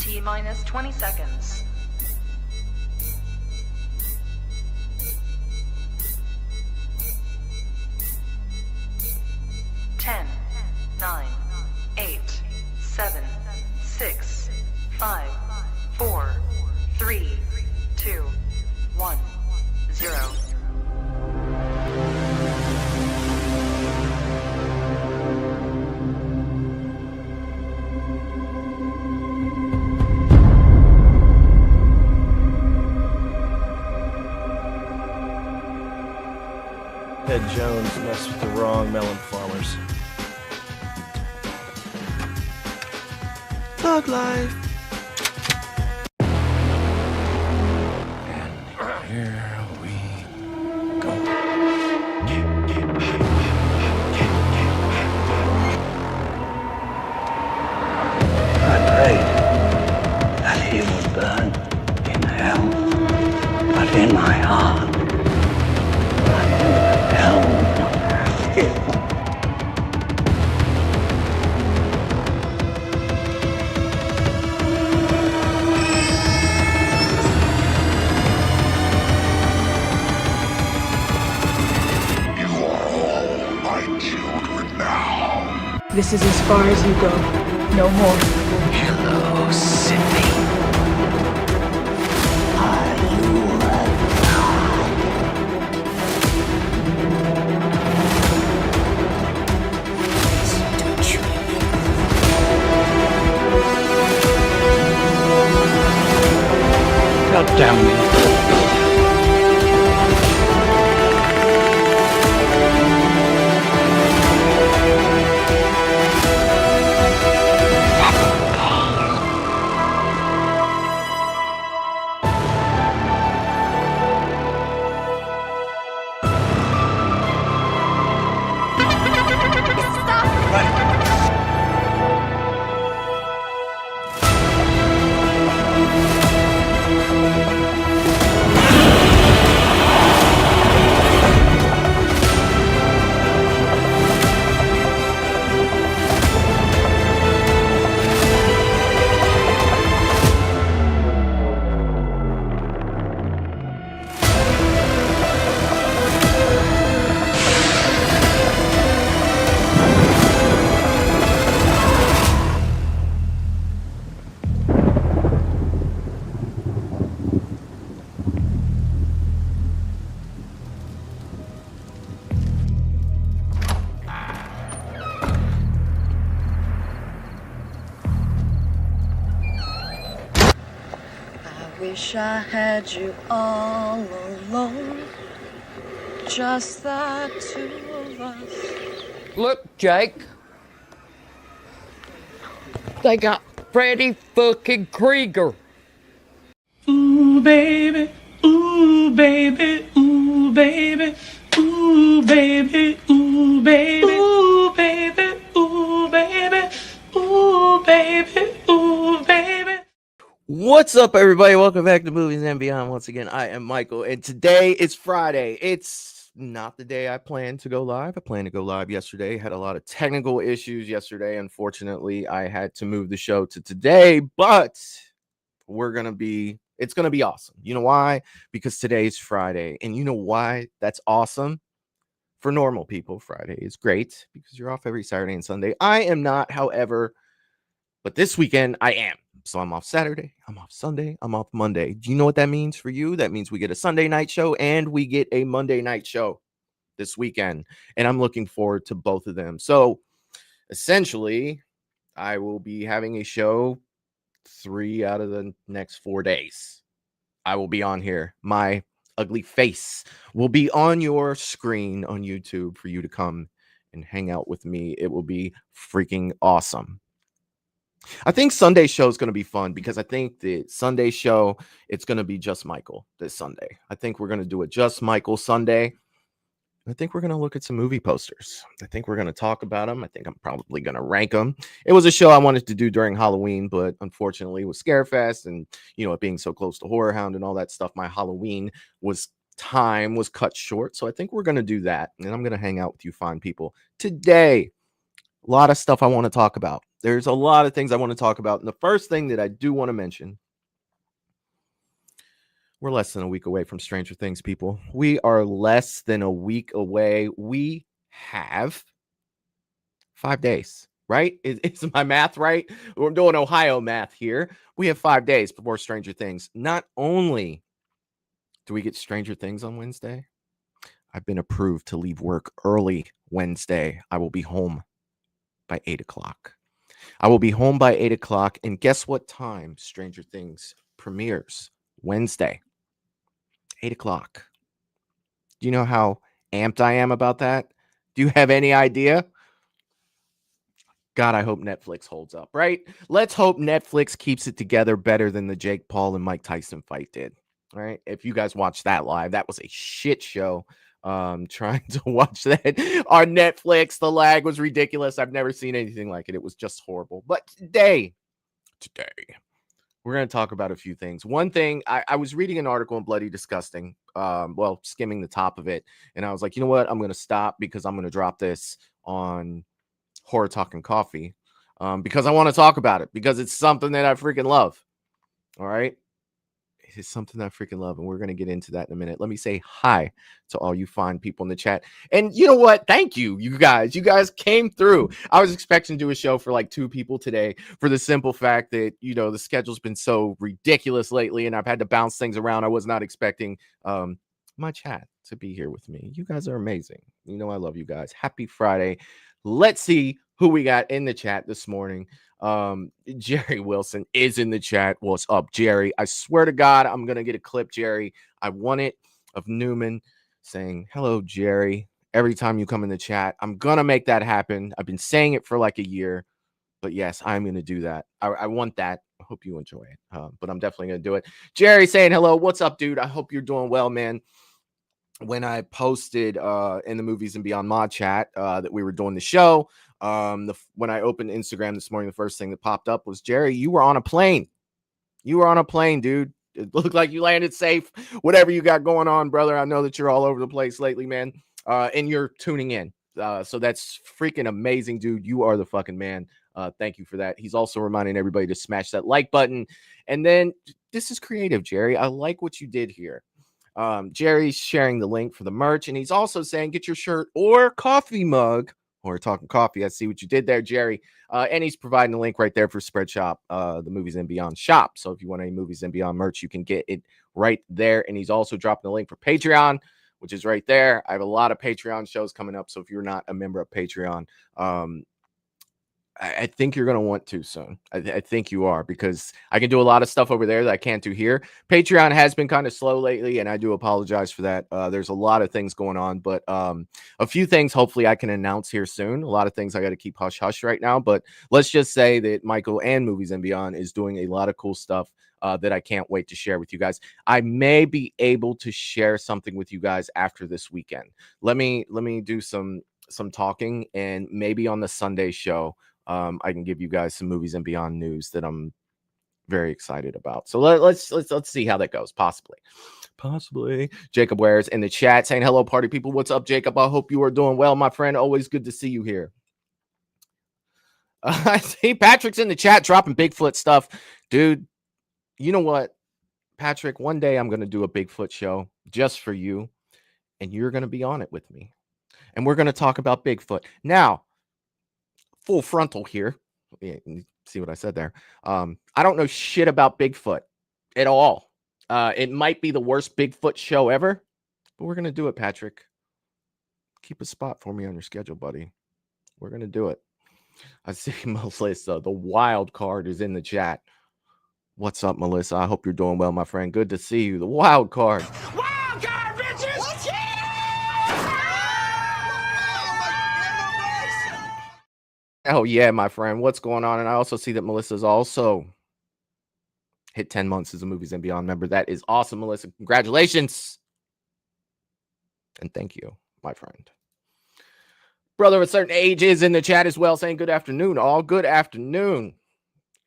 T-minus 20 seconds. 10, 9, 8, 7, 6, 5, 4, 3, 2, 1, 0. Ed Jones messed with the wrong melon farmers. Thug life. And here we go. I prayed that he would burn in hell, but in my heart, I never held him. This is as far as you go. No more. Hello, Sydney. Are you alive? God damn you. Wish I had you all alone, just the two of us. Look, Jake. They got Freddy fucking Krueger. Ooh, baby, ooh, baby, ooh, baby, ooh, baby, ooh, baby, ooh, baby, ooh, baby, ooh, baby, ooh, baby. What's up, everybody? Welcome back to Movies and Beyond. Once again, I am Michael, and today is Friday. It's not the day I planned to go live. I planned to go live yesterday. Had a lot of technical issues yesterday. Unfortunately, I had to move the show to today, but it's gonna be awesome. You know why? Because today's Friday, and you know why that's awesome? For normal people, Friday is great because you're off every Saturday and Sunday. I am not, however, but this weekend I am. So I'm off Saturday, I'm off Sunday, I'm off Monday. Do you know what that means for you? That means we get a Sunday night show and we get a Monday night show this weekend. And I'm looking forward to both of them. So essentially, I will be having a show 3 out of the next 4 days. I will be on here. My ugly face will be on your screen on YouTube for you to come and hang out with me. It will be freaking awesome. I think Sunday show is going to be fun because I think the Sunday show, it's going to be just Michael this Sunday. I think we're going to do it just Michael Sunday. I think we're going to look at some movie posters. I think we're going to talk about them. I think I'm probably going to rank them. It was a show I wanted to do during Halloween, but unfortunately with Scarefest and, it being so close to Horror Hound and all that stuff, my Halloween time was cut short. So I think we're going to do that. And I'm going to hang out with you fine people today. A lot of stuff I want to talk about. There's a lot of things I want to talk about. And the first thing that I do want to mention, we're less than a week away from Stranger Things, people. We are less than a week away. We have 5 days, right? Is my math right? We're doing Ohio math here. We have 5 days before Stranger Things. Not only do we get Stranger Things on Wednesday, I've been approved to leave work early Wednesday. I will be home by 8 o'clock. I will be home by 8 o'clock. And guess what time Stranger Things premieres? Wednesday, 8 o'clock. Do you know how amped I am about that? Do you have any idea? God, I hope Netflix holds up, right? Let's hope Netflix keeps it together better than the Jake Paul and Mike Tyson fight did, right? If you guys watched that live, that was a shit show. Trying to watch that on Netflix, the lag was ridiculous. I've never seen anything like it. It was just horrible. But today, we're going to talk about a few things. One thing, I was reading an article in Bloody Disgusting, skimming the top of it, and I was like, you know what? I'm going to stop because I'm going to drop this on Horror Talking Coffee because I want to talk about it because it's something that I freaking love. All right. It is something that I freaking love, and we're going to get into that in a minute. Let me say hi to all you fine people in the chat. And you know what? Thank you, you guys. You guys came through. I was expecting to do a show for like 2 people today for the simple fact that, you know, the schedule's been so ridiculous lately, and I've had to bounce things around. I was not expecting my chat to be here with me. You guys are amazing. You know I love you guys. Happy Friday. Let's see who we got in the chat this morning. Jerry Wilson is in the chat. What's up, Jerry? I swear to God, I'm gonna get a clip, Jerry. I want it of Newman saying hello, Jerry, every time you come in the chat. I'm gonna make that happen. I've been saying it for like a year, but yes, I'm gonna do that. I want that. I hope you enjoy it. But I'm definitely gonna do it. Jerry saying hello. What's up, dude? I hope you're doing well, man. When I posted in the Movies and Beyond mod chat that we were doing the show, when I opened Instagram this morning, the first thing that popped up was, Jerry, you were on a plane. You were on a plane, dude. It looked like you landed safe. Whatever you got going on, brother. I know that you're all over the place lately, man. And you're tuning in. So that's freaking amazing, dude. You are the fucking man. Thank you for that. He's also reminding everybody to smash that like button. And then this is creative, Jerry. I like what you did here. Jerry's sharing the link for the merch, and he's also saying get your shirt or coffee mug. Or talking coffee. I see what you did there, Jerry. And he's providing the link right there for Spreadshop, the Movies and Beyond shop. So if you want any Movies and Beyond merch, you can get it right there. And he's also dropping the link for Patreon, which is right there. I have a lot of Patreon shows coming up. So if you're not a member of Patreon, I think you're going to want to soon. I think you are, because I can do a lot of stuff over there that I can't do here. Patreon has been kind of slow lately, and I do apologize for that. There's a lot of things going on, but a few things hopefully I can announce here soon. A lot of things I got to keep hush-hush right now, but let's just say that Michael and Movies and Beyond is doing a lot of cool stuff that I can't wait to share with you guys. I may be able to share something with you guys after this weekend. Let me do some talking, and maybe on the Sunday show, I can give you guys some Movies and Beyond news that I'm very excited about. So let's see how that goes. Possibly. Jacob Wares in the chat saying hello, party people. What's up, Jacob? I hope you are doing well, my friend. Always good to see you here. I see Patrick's in the chat dropping Bigfoot stuff, dude. You know what, Patrick? One day I'm gonna do a Bigfoot show just for you, and you're gonna be on it with me, and we're gonna talk about Bigfoot now. Full frontal here. Yeah, see what I said there. I don't know shit about Bigfoot at all. It might be the worst Bigfoot show ever, but we're gonna do it, Patrick. Keep a spot for me on your schedule, buddy. We're gonna do it. I see Melissa, the wild card, is in the chat. What's up, Melissa? I hope you're doing well, my friend. Good to see you. The wild card. Wild card, bitches! Oh, yeah, my friend. What's going on? And I also see that Melissa's also hit 10 months as a Movies and Beyond member. That is awesome, Melissa. Congratulations. And thank you, my friend. Brother of a certain age is in the chat as well, saying good afternoon. All good afternoon.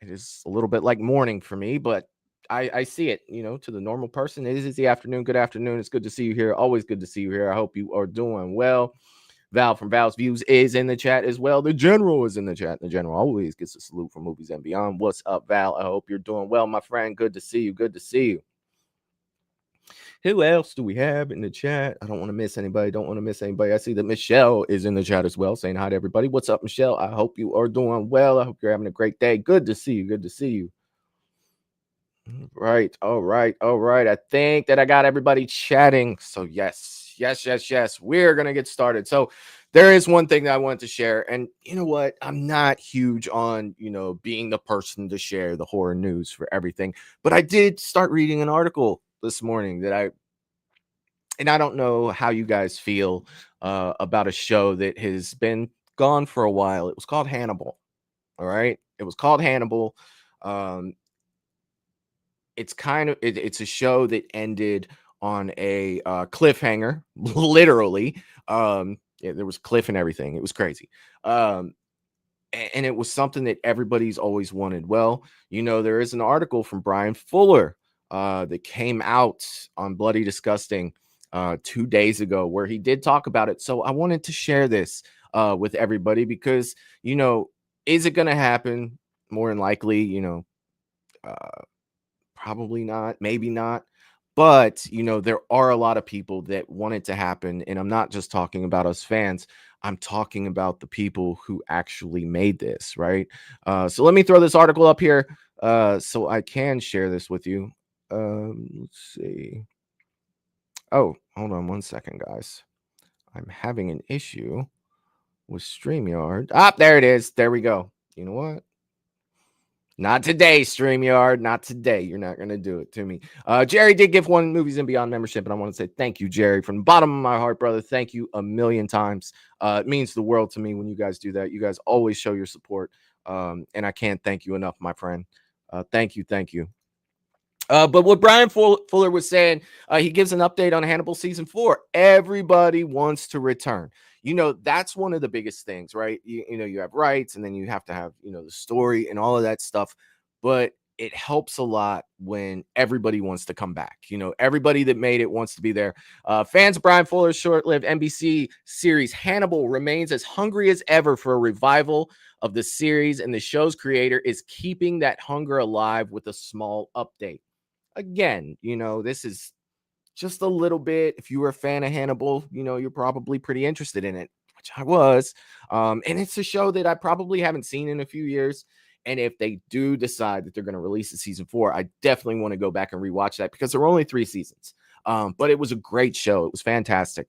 It is a little bit like morning for me, but I see it, you know, to the normal person. It is the afternoon. Good afternoon. It's good to see you here. Always good to see you here. I hope you are doing well. Val from Val's Views is in the chat as well. The General is in the chat. The General always gets a salute from Movies and Beyond. What's up, Val? I hope you're doing well, my friend. Good to see you. Good to see you. Who else do we have in the chat? I don't want to miss anybody. Don't want to miss anybody. I see that Michelle is in the chat as well, saying hi to everybody. What's up, Michelle? I hope you are doing well. I hope you're having a great day. Good to see you. Good to see you. Right. All right. All right. I think that I got everybody chatting. So yes. We're going to get started. So there is one thing that I wanted to share. And you know what? I'm not huge on, being the person to share the horror news for everything. But I did start reading an article this morning and I don't know how you guys feel about a show that has been gone for a while. It was called Hannibal. All right. It was called Hannibal. It's a show that ended on a cliffhanger, literally. There was cliff and everything. It was crazy. And it was something that everybody's always wanted. Well, there is an article from Brian Fuller that came out on Bloody Disgusting 2 days ago where he did talk about it. So I wanted to share this with everybody because, is it going to happen? More than likely, probably not, maybe not. But, there are a lot of people that want it to happen. And I'm not just talking about us fans. I'm talking about the people who actually made this, right? So let me throw this article up here so I can share this with you. Let's see. Oh, hold on one second, guys. I'm having an issue with StreamYard. There it is. There we go. You know what? Not today, StreamYard. Not today. You're not going to do it to me. Jerry did give one Movies and Beyond membership, and I want to say thank you, Jerry, from the bottom of my heart, brother. Thank you a million times. It means the world to me when you guys do that. You guys always show your support, and I can't thank you enough, my friend. Thank you. But what Brian Fuller was saying, he gives an update on Hannibal season 4. Everybody wants to return. That's one of the biggest things, right? You have rights, and then you have to have, the story and all of that stuff. But it helps a lot when everybody wants to come back. Everybody that made it wants to be there. Fans of Brian Fuller's short-lived NBC series Hannibal remains as hungry as ever for a revival of the series, and the show's creator is keeping that hunger alive with a small update. Again, this is just a little bit. If you were a fan of Hannibal, you're probably pretty interested in it, which I was. And it's a show that I probably haven't seen in a few years. And if they do decide that they're going to release a season 4, I definitely want to go back and rewatch that because there were only 3 seasons. But it was a great show. It was fantastic.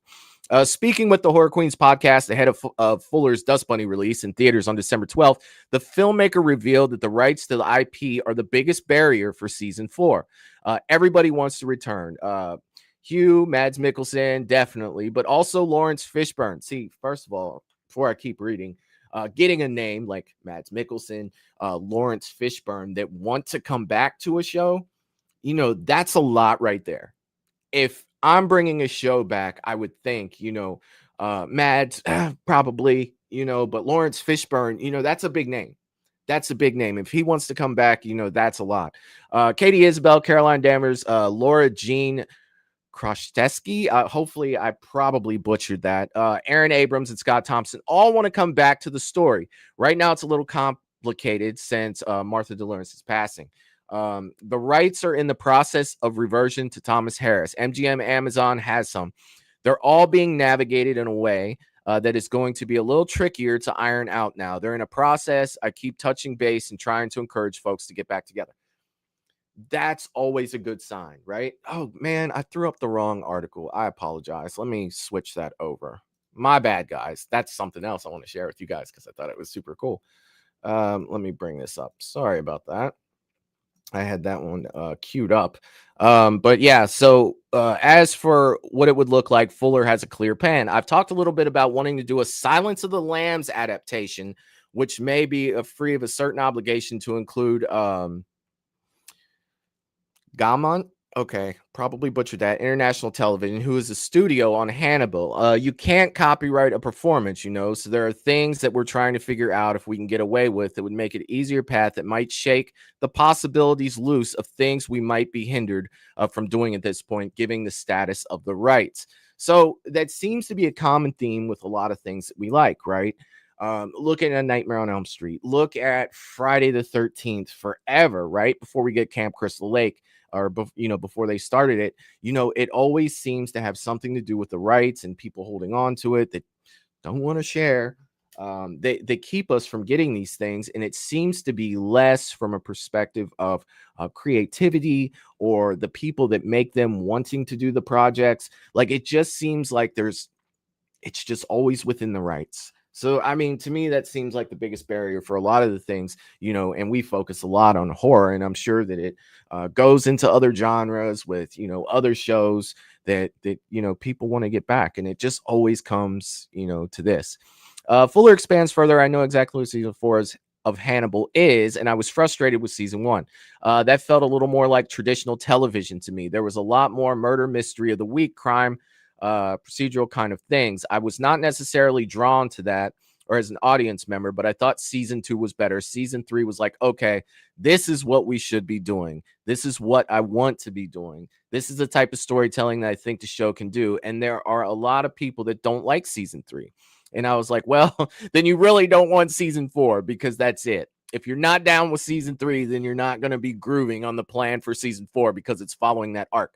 Speaking with the Horror Queens podcast ahead of Fuller's Dust Bunny release in theaters on December 12th, the filmmaker revealed that the rights to the IP are the biggest barrier for season 4. Everybody wants to return. Hugh, Mads Mikkelsen, definitely, but also Lawrence Fishburne. See, first of all, before I keep reading, getting a name like Mads Mikkelsen, Lawrence Fishburne that want to come back to a show, that's a lot right there. If I'm bringing a show back, I would think, Mads probably, but Lawrence Fishburne, that's a big name. That's a big name. If he wants to come back, that's a lot. Katie Isabel, Caroline Danvers, Laura Jean Krostesky. Hopefully, I probably butchered that. Aaron Abrams and Scott Thompson all want to come back to the story. Right now, it's a little complicated since Martha DeLawrence is passing. The rights are in the process of reversion to Thomas Harris. MGM Amazon has some. They're all being navigated in a way that is going to be a little trickier to iron out now. They're in a process. I keep touching base and trying to encourage folks to get back together. That's always a good sign, right? Oh, man, I threw up the wrong article. I apologize. Let me switch that over. My bad, guys. That's something else I want to share with you guys because I thought it was super cool. Let me bring this up. Sorry about that. I had that one queued up. But yeah, so as for what it would look like, Fuller has a clear plan. I've talked a little bit about wanting to do a Silence of the Lambs adaptation, which may be free of a certain obligation to include Gaumont. Okay, probably butchered that. International Television, who is a studio on Hannibal. You can't copyright a performance, so there are things that we're trying to figure out if we can get away with that would make it easier path that might shake the possibilities loose of things we might be hindered from doing at this point, given the status of the rights. So that seems to be a common theme with a lot of things that we like, right? Looking at Nightmare on Elm Street, look at Friday the 13th forever, right? Before we get Camp Crystal Lake, or before they started it, it always seems to have something to do with the rights and people holding on to it that don't want to share. They keep us from getting these things, and it seems to be less from a perspective of creativity or the people that make them wanting to do the projects. Like, it just seems like it's just always within the rights. So, I mean, to me, that seems like the biggest barrier for a lot of the things, and we focus a lot on horror, and I'm sure that it goes into other genres with, other shows that people want to get back, and it just always comes, to this. Fuller expands further. I know exactly what season 4 of Hannibal is, and I was frustrated with season 1. That felt a little more like traditional television to me. There was a lot more murder mystery of the week, crime, procedural kind of things. I was not necessarily drawn to that or as an audience member, but I thought season 2 was better. Season 3 was like, okay, this is what we should be doing. This is what I want to be doing. This is the type of storytelling that I think the show can do. And there are a lot of people that don't like season 3. And I was like, well, then you really don't want season 4, because that's it. If you're not down with season 3, then you're not going to be grooving on the plan for season 4, because it's following that arc.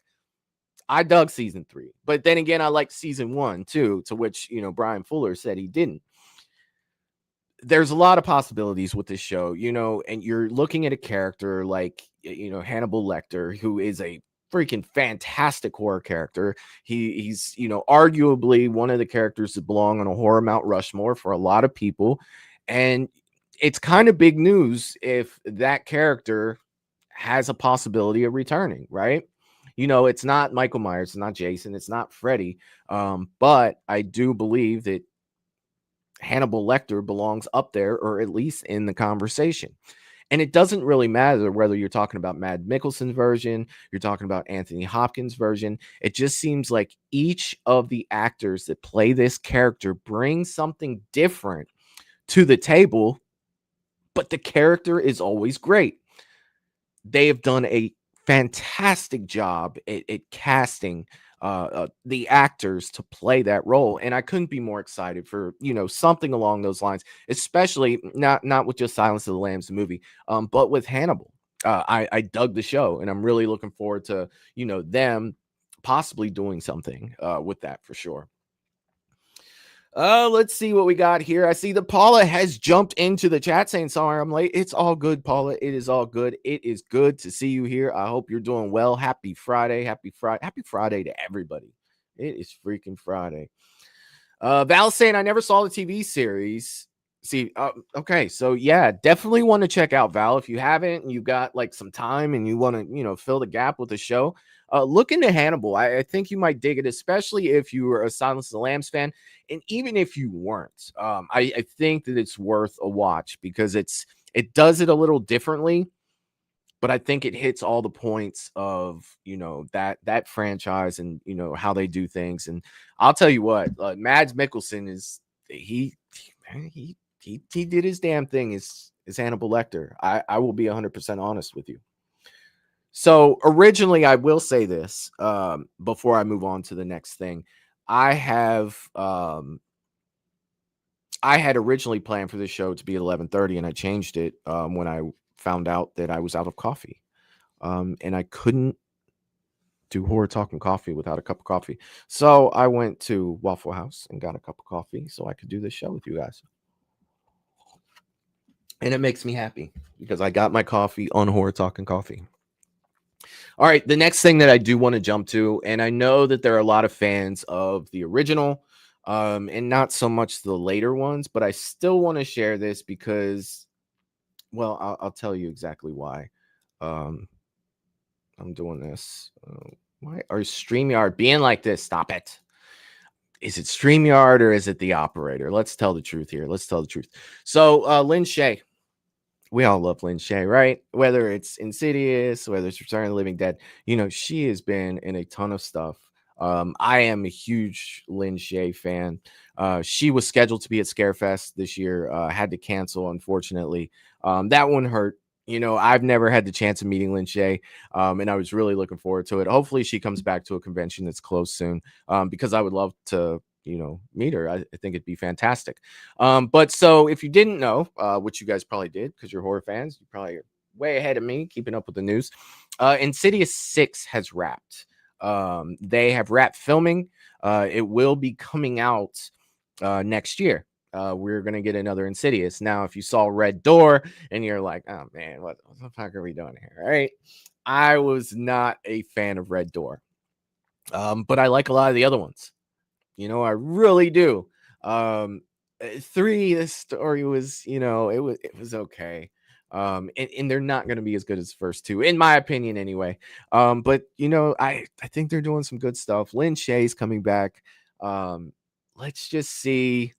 I dug season 3, but then again, I liked season 1 too, to which, Brian Fuller said he didn't. There's a lot of possibilities with this show, and you're looking at a character like, Hannibal Lecter, who is a freaking fantastic horror character. He's arguably one of the characters that belong on a horror Mount Rushmore for a lot of people. And it's kind of big news if that character has a possibility of returning, right? It's not Michael Myers, it's not Jason, it's not Freddy. But I do believe that Hannibal Lecter belongs up there, or at least in the conversation. And it doesn't really matter whether you're talking about Mads Mikkelsen's version, you're talking about Anthony Hopkins' version. It just seems like each of the actors that play this character brings something different to the table, but the character is always great. They have done a fantastic job at casting the actors to play that role, and I couldn't be more excited for something along those lines, especially not with just Silence of the Lambs, the movie, but with Hannibal. I dug the show, and I'm really looking forward to them possibly doing something with that for sure. Let's see what we got here. I see that Paula has jumped into the chat saying, sorry, I'm late. It's all good, Paula. It is all good. It is good to see you here. I hope you're doing well. Happy Friday. Happy Friday to everybody. It is freaking Friday. Val saying, I never saw the TV series. See, okay. So yeah, definitely want to check out Val. If you haven't, and you've got like some time and you want to, fill the gap with the show, look into Hannibal. I think you might dig it, especially if you were a Silence of the Lambs fan. And even if you weren't, I think that it's worth a watch, because it does it a little differently, but I think it hits all the points of, that franchise and, how they do things. And I'll tell you what, Mads Mikkelsen is, he did his damn thing as Hannibal Lecter. I will be 100% honest with you. So originally, I will say this before I move on to the next thing. I had originally planned for this show to be at 11:30, and I changed it when I found out that I was out of coffee, and I couldn't do Horror Talking Coffee without a cup of coffee. So I went to Waffle House and got a cup of coffee so I could do this show with you guys. And it makes me happy because I got my coffee on Horror Talking Coffee. All right, the next thing that I do want to jump to, and I know that there are a lot of fans of the original and not so much the later ones, but I still want to share this because, well, I'll tell you exactly why I'm doing this. Why are StreamYard being like this? Stop it. Is it StreamYard or is it the operator? Let's tell the truth here. Let's tell the truth. So Lynn Shay. We all love Lynn Shay, right? Whether it's Insidious, whether it's Return of the Living Dead, she has been in a ton of stuff. I am a huge Lynn Shay fan. She was scheduled to be at Scarefest this year, had to cancel, unfortunately. That one hurt. I've never had the chance of meeting Lin Shaye, and I was really looking forward to it. Hopefully, she comes back to a convention that's close soon, because I would love to, meet her. I think it'd be fantastic. But so if you didn't know, which you guys probably did because you're horror fans, you probably are way ahead of me keeping up with the news. Insidious 6 has wrapped. They have wrapped filming. It will be coming out next year. We're gonna get another Insidious. Now, if you saw Red Door and you're like, oh man, what the fuck are we doing here? Right? I was not a fan of Red Door. But I like a lot of the other ones. I really do. 3, the story was, it was okay. And they're not going to be as good as the first 2, in my opinion, anyway. But I think they're doing some good stuff. Lin Shaye's coming back. Let's just see,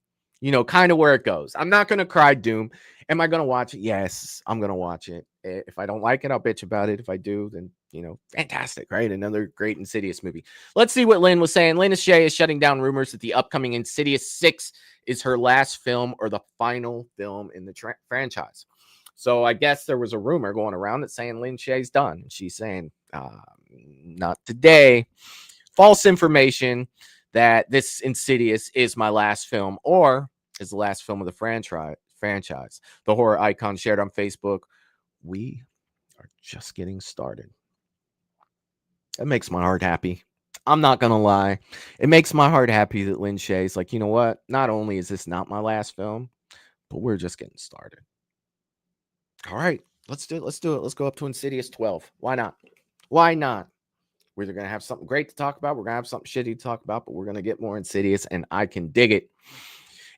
kind of where it goes. I'm not going to cry doom. Am I going to watch it? Yes, I'm going to watch it. If I don't like it, I'll bitch about it. If I do, then fantastic, right? Another great Insidious movie. Let's see what Lin was saying. Lin Shaye is shutting down rumors that the upcoming Insidious 6 is her last film or the final film in the franchise. So I guess there was a rumor going around that saying Lin Shaye's done. She's saying, not today. False information that this Insidious is my last film or is the last film of the franchise. The horror icon shared on Facebook, "We are just getting started." That makes my heart happy. I'm not going to lie. It makes my heart happy that Lin Shaye's like, you know what? Not only is this not my last film, but we're just getting started. All right, let's do it. Let's do it. Let's go up to Insidious 12. Why not? Why not? We're either going to have something great to talk about. We're going to have something shitty to talk about, but we're going to get more Insidious, and I can dig it.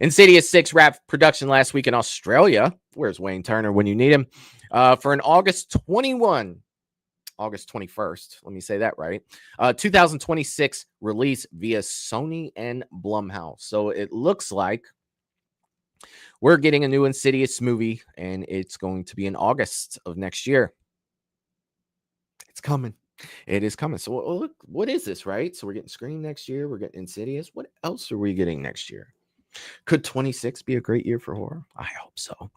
Insidious 6 wrapped production last week in Australia. Where's Wayne Turner when you need him? For an August 21st, let me say that right, 2026 release via Sony and Blumhouse. So it looks like we're getting a new Insidious movie, and it's going to be in August of next year. It's coming. It is coming. So look, what is this, right? So we're getting Scream next year. We're getting Insidious. What else are we getting next year? Could 26 be a great year for horror? I hope so.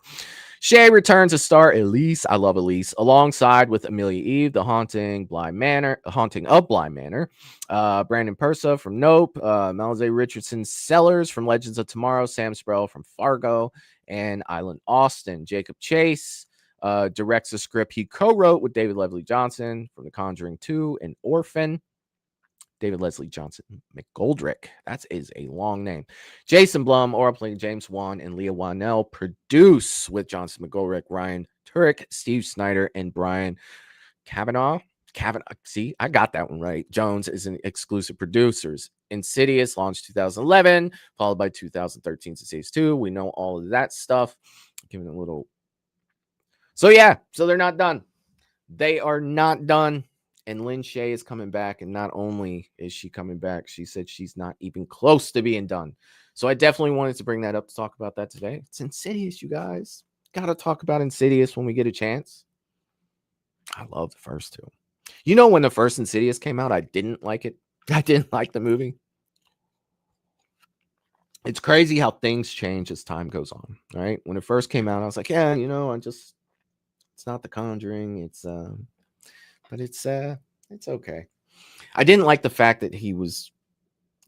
Shaye returns as star Elise. I love Elise. Alongside with Amelia Eve, the haunting of Bly Manor. Brandon Persa from Nope. Malze Richardson Sellers from Legends of Tomorrow. Sam Sproul from Fargo. And Island Austin. Jacob Chase directs the script he co-wrote with David Leslie Johnson from The Conjuring 2 and Orphan. David Leslie Johnson McGoldrick. That is a long name. Jason Blum, Aura playing James Wan, and Leah Whannell produce with Johnson McGoldrick, Ryan Turek, Steve Snyder, and Brian Kavanaugh. See, I got that one right. Jones is an exclusive producers. Insidious launched 2011, followed by 2013 Insidious 2. We know all of that stuff. Giving a little. So yeah, so they're not done. They are not done. And Lin Shaye is coming back. And not only is she coming back, she said she's not even close to being done. So I definitely wanted to bring that up to talk about that today. It's Insidious, you guys. Got to talk about Insidious when we get a chance. I love the first 2. When the first Insidious came out, I didn't like it. I didn't like the movie. It's crazy how things change as time goes on, right? When it first came out, I was like, yeah, it's not The Conjuring. But it's okay. I didn't like the fact that he was,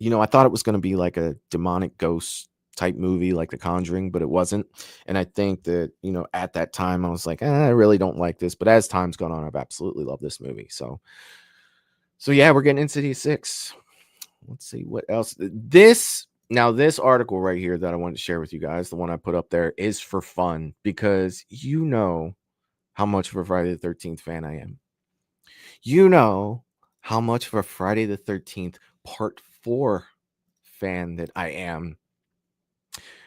I thought it was going to be like a demonic ghost type movie like The Conjuring, but it wasn't. And I think that, at that time I was like, I really don't like this. But as time's gone on, I've absolutely loved this movie. So yeah, we're getting Insidious 6. Let's see what else. This article right here that I wanted to share with you guys, the one I put up there, is for fun because how much of a Friday the 13th fan I am. How much of a Friday the 13th Part 4 fan that I am.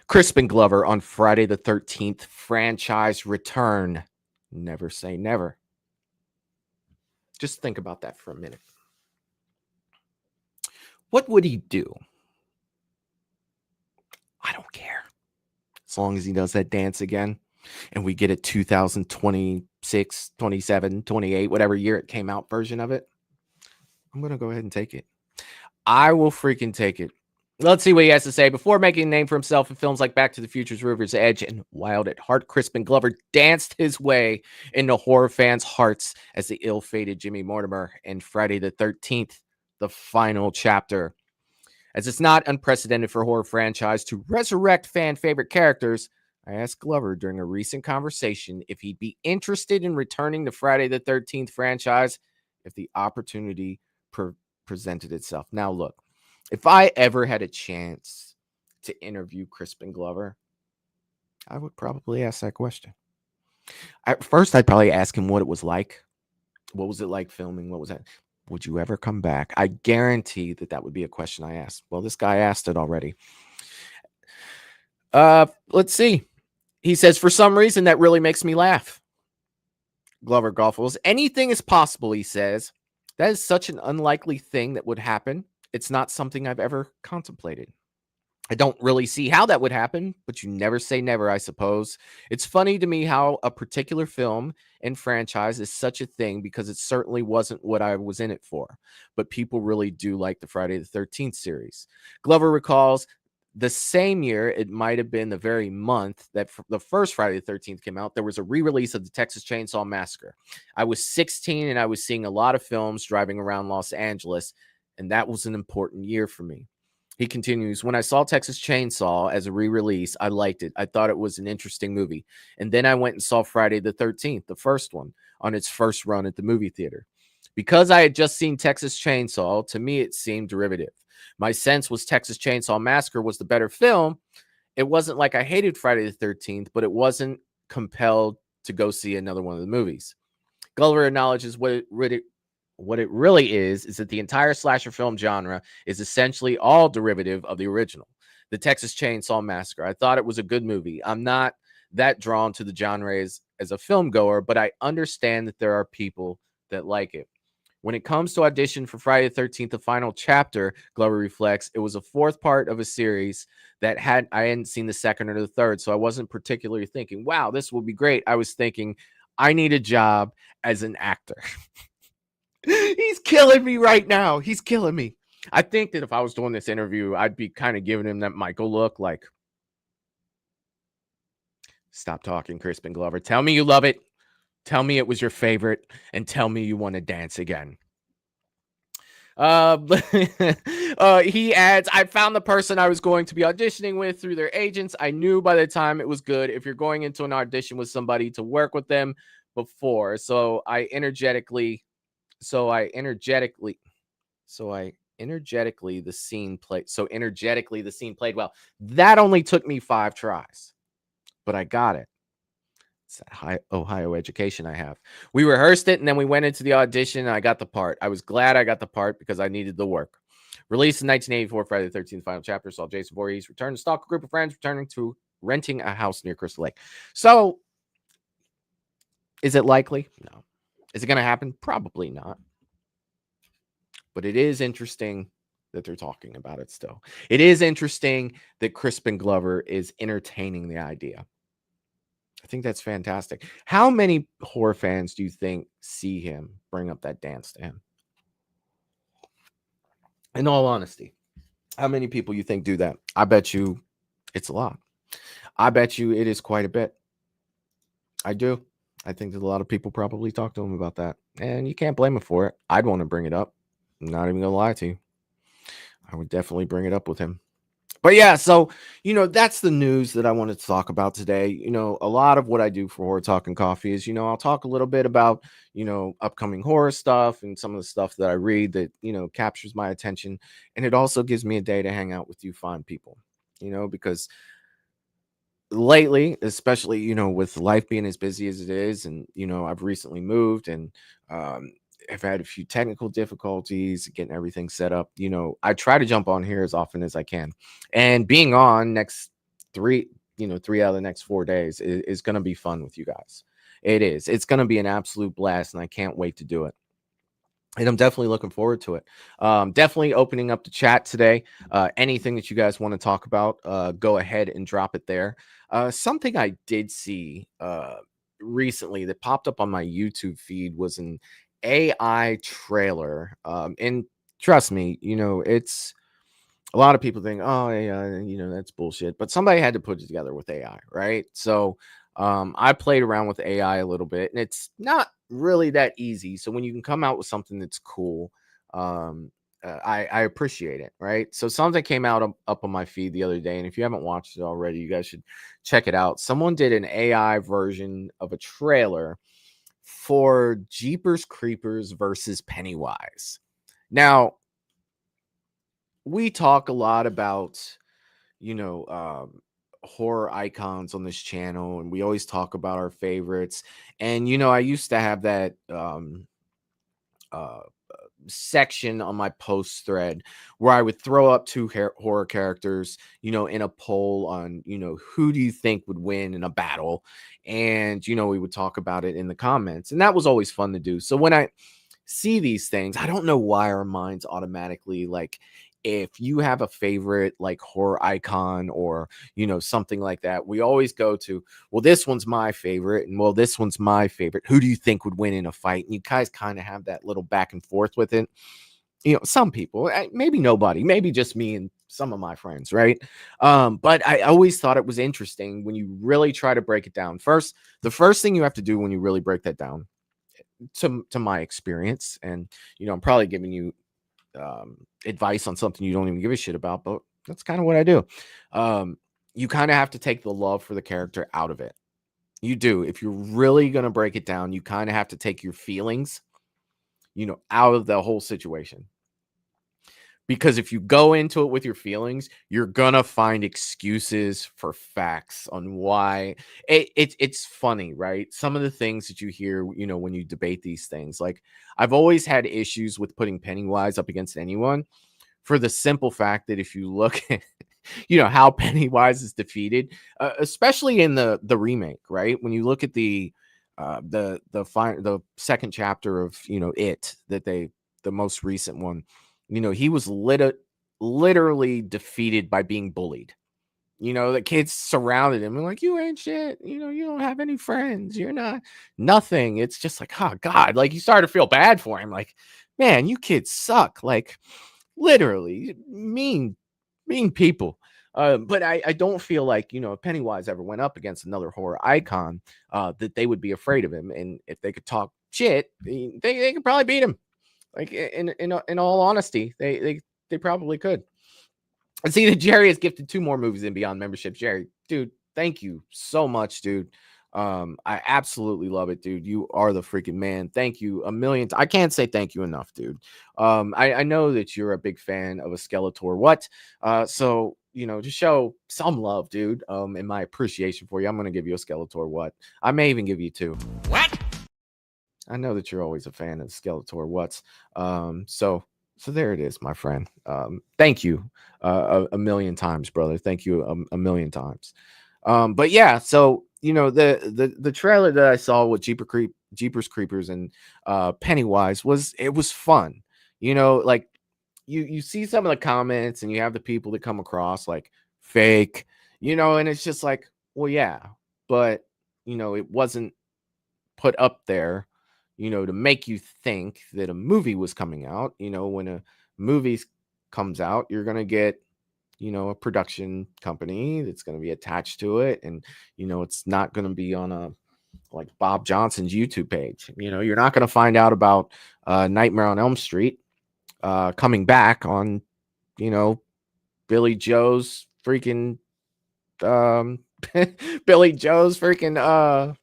Crispin Glover on Friday the 13th franchise return. Never say never. Just think about that for a minute. What would he do? I don't care. As long as he does that dance again and we get a 2026, 27, 28, whatever year it came out version of it, I'm going to go ahead and take it. I will freaking take it. Let's see what he has to say. Before making a name for himself in films like Back to the Future's River's Edge and Wild at Heart, Crispin Glover danced his way into horror fans' hearts as the ill-fated Jimmy Mortimer in Friday the 13th, the final chapter. As it's not unprecedented for a horror franchise to resurrect fan-favorite characters, I asked Glover during a recent conversation if he'd be interested in returning to Friday the 13th franchise if the opportunity presented itself. Now, look. If I ever had a chance to interview Crispin Glover, I would probably ask that question. At first, I'd probably ask him what it was like. What was it like filming? What was that? Would you ever come back? I guarantee that would be a question I asked. Well, this guy asked it already. Let's see. He says, for some reason, that really makes me laugh. Glover Golfels. Anything is possible, he says. That is such an unlikely thing that would happen. It's not something I've ever contemplated. I don't really see how that would happen, but you never say never, I suppose. It's funny to me how a particular film and franchise is such a thing because it certainly wasn't what I was in it for. But people really do like the Friday the 13th series. Glover recalls the same year, it might have been the very month that the first Friday the 13th came out, there was a re-release of the Texas Chainsaw Massacre. I was 16 and I was seeing a lot of films driving around Los Angeles, and that was an important year for me. He continues, when I saw Texas Chainsaw as a re-release, I liked it. I thought it was an interesting movie. And then I went and saw Friday the 13th, the first one, on its first run at the movie theater. Because I had just seen Texas Chainsaw, to me it seemed derivative. My sense was Texas Chainsaw Massacre was the better film. It wasn't like I hated Friday the 13th, but it wasn't compelled to go see another one of the movies. Glover acknowledges what it really is that the entire slasher film genre is essentially all derivative of the original, the Texas Chainsaw Massacre. I thought it was a good movie. I'm not that drawn to the genre as a film goer, but I understand that there are people that like it. When it comes to audition for Friday the 13th, the final chapter, Glover reflects, it was a fourth part of a series that I hadn't seen the second or the third, so I wasn't particularly thinking, wow, this will be great. I was thinking, I need a job as an actor. He's killing me right now. He's killing me. I think that if I was doing this interview, I'd be kind of giving him that Michael look like, stop talking, Crispin Glover. Tell me you love it. Tell me it was your favorite, and tell me you want to dance again. He adds, I found the person I was going to be auditioning with through their agents. I knew by the time it was good if you're going into an audition with somebody to work with them before. So energetically the scene played well. That only took me 5 tries, but I got it. It's that high Ohio education I have. We rehearsed it and then we went into the audition and I got the part. I was glad I got the part because I needed the work. Released in 1984, Friday the 13th final chapter saw Jason Voorhees return to stalk a group of friends returning to renting a house near Crystal Lake. So is it likely? No. Is it going to happen? Probably not. But it is interesting that they're talking about it still. It is interesting that Crispin Glover is entertaining the idea. I think that's fantastic. How many horror fans do you think see him bring up that dance to him? In all honesty, how many people you think do that? I bet you it's a lot. I bet you it is quite a bit. I do. I think that a lot of people probably talk to him about that. And you can't blame him for it. I'd want to bring it up. I'm not even going to lie to you. I would definitely bring it up with him. But yeah, so, that's the news that I wanted to talk about today. A lot of what I do for Horror Talk and Coffee is, I'll talk a little bit about, upcoming horror stuff and some of the stuff that I read that, captures my attention. And it also gives me a day to hang out with you fine people, because lately, especially, with life being as busy as it is, and, I've recently moved and, I've had a few technical difficulties getting everything set up. I try to jump on here as often as I can, and being on next 3 out of the next 4 days is going to be fun with you guys. It is. It's going to be an absolute blast, and I can't wait to do it. And I'm definitely looking forward to it. Definitely opening up the chat today. Anything that you guys want to talk about, go ahead and drop it there. Something I did see recently that popped up on my YouTube feed was an AI trailer. And trust me, a lot of people think, oh, AI, that's bullshit. But somebody had to put it together with AI, right? So I played around with AI a little bit, and it's not really that easy. So when you can come out with something that's cool, um, I appreciate it, right? So something came out up on my feed the other day, and if you haven't watched it already, you guys should check it out. Someone did an AI version of a trailer for Jeepers Creepers versus Pennywise. Now, we talk a lot about you know horror icons on this channel, and we always talk about our favorites. And I used to have that uh section on my post thread where I would throw up two horror characters, in a poll on, who do you think would win in a battle. And we would talk about it in the comments, and that was always fun to do. So when I see these things, I don't know why our minds automatically, like, if you have a favorite like horror icon or something like that, we always go to, well, this one's my favorite, and well, this one's my favorite, who do you think would win in a fight? And you guys kind of have that little back and forth with it. Some people, maybe nobody, maybe just me and some of my friends, right? But I always thought it was interesting when you really try to break it down. The first thing you have to do when you really break that down, to my experience, and I'm probably giving you advice on something you don't even give a shit about, but that's kind of what I do. You kind of have to take the love for the character out of it. You do. If you're really going to break it down, you kind of have to take your feelings, out of the whole situation. Because if you go into it with your feelings, you're gonna find excuses for facts on why it's funny, right? Some of the things that you hear, when you debate these things, like, I've always had issues with putting Pennywise up against anyone, for the simple fact that if you look at how Pennywise is defeated, especially in the remake, right? When you look at the second chapter of the most recent one, he was literally defeated by being bullied. The kids surrounded him and like, you ain't shit. You don't have any friends. You're not nothing. It's just like, oh God, like, you started to feel bad for him. Like, man, you kids suck. Like, literally mean people. But I don't feel like, if Pennywise ever went up against another horror icon, that they would be afraid of him. And if they could talk shit, they could probably beat him. Like, in all honesty, they probably could. I see that Jerry has gifted 2 more movies and beyond memberships. Jerry, dude, thank you so much, dude. I absolutely love it, dude. You are the freaking man. Thank you a million. I can't say thank you enough, dude. I know that you're a big fan of a Skeletor. What? So to show some love, dude, and my appreciation for you, I'm gonna give you a Skeletor. What? I may even give you 2. What? I know that you're always a fan of Skeletor. What's? So there it is, my friend. Thank you a million times, brother. Thank you a million times. But yeah, so the trailer that I saw with Jeepers Creepers and Pennywise was fun. Like, you see some of the comments, and you have the people that come across like fake, and it's just like, well, yeah, but it wasn't put up there, to make you think that a movie was coming out. When a movie comes out, you're going to get, a production company that's going to be attached to it. And, it's not going to be on a, like, Bob Johnson's YouTube page. You're not going to find out about Nightmare on Elm Street coming back on, Billy Joe's freaking, Billy Joe's freaking,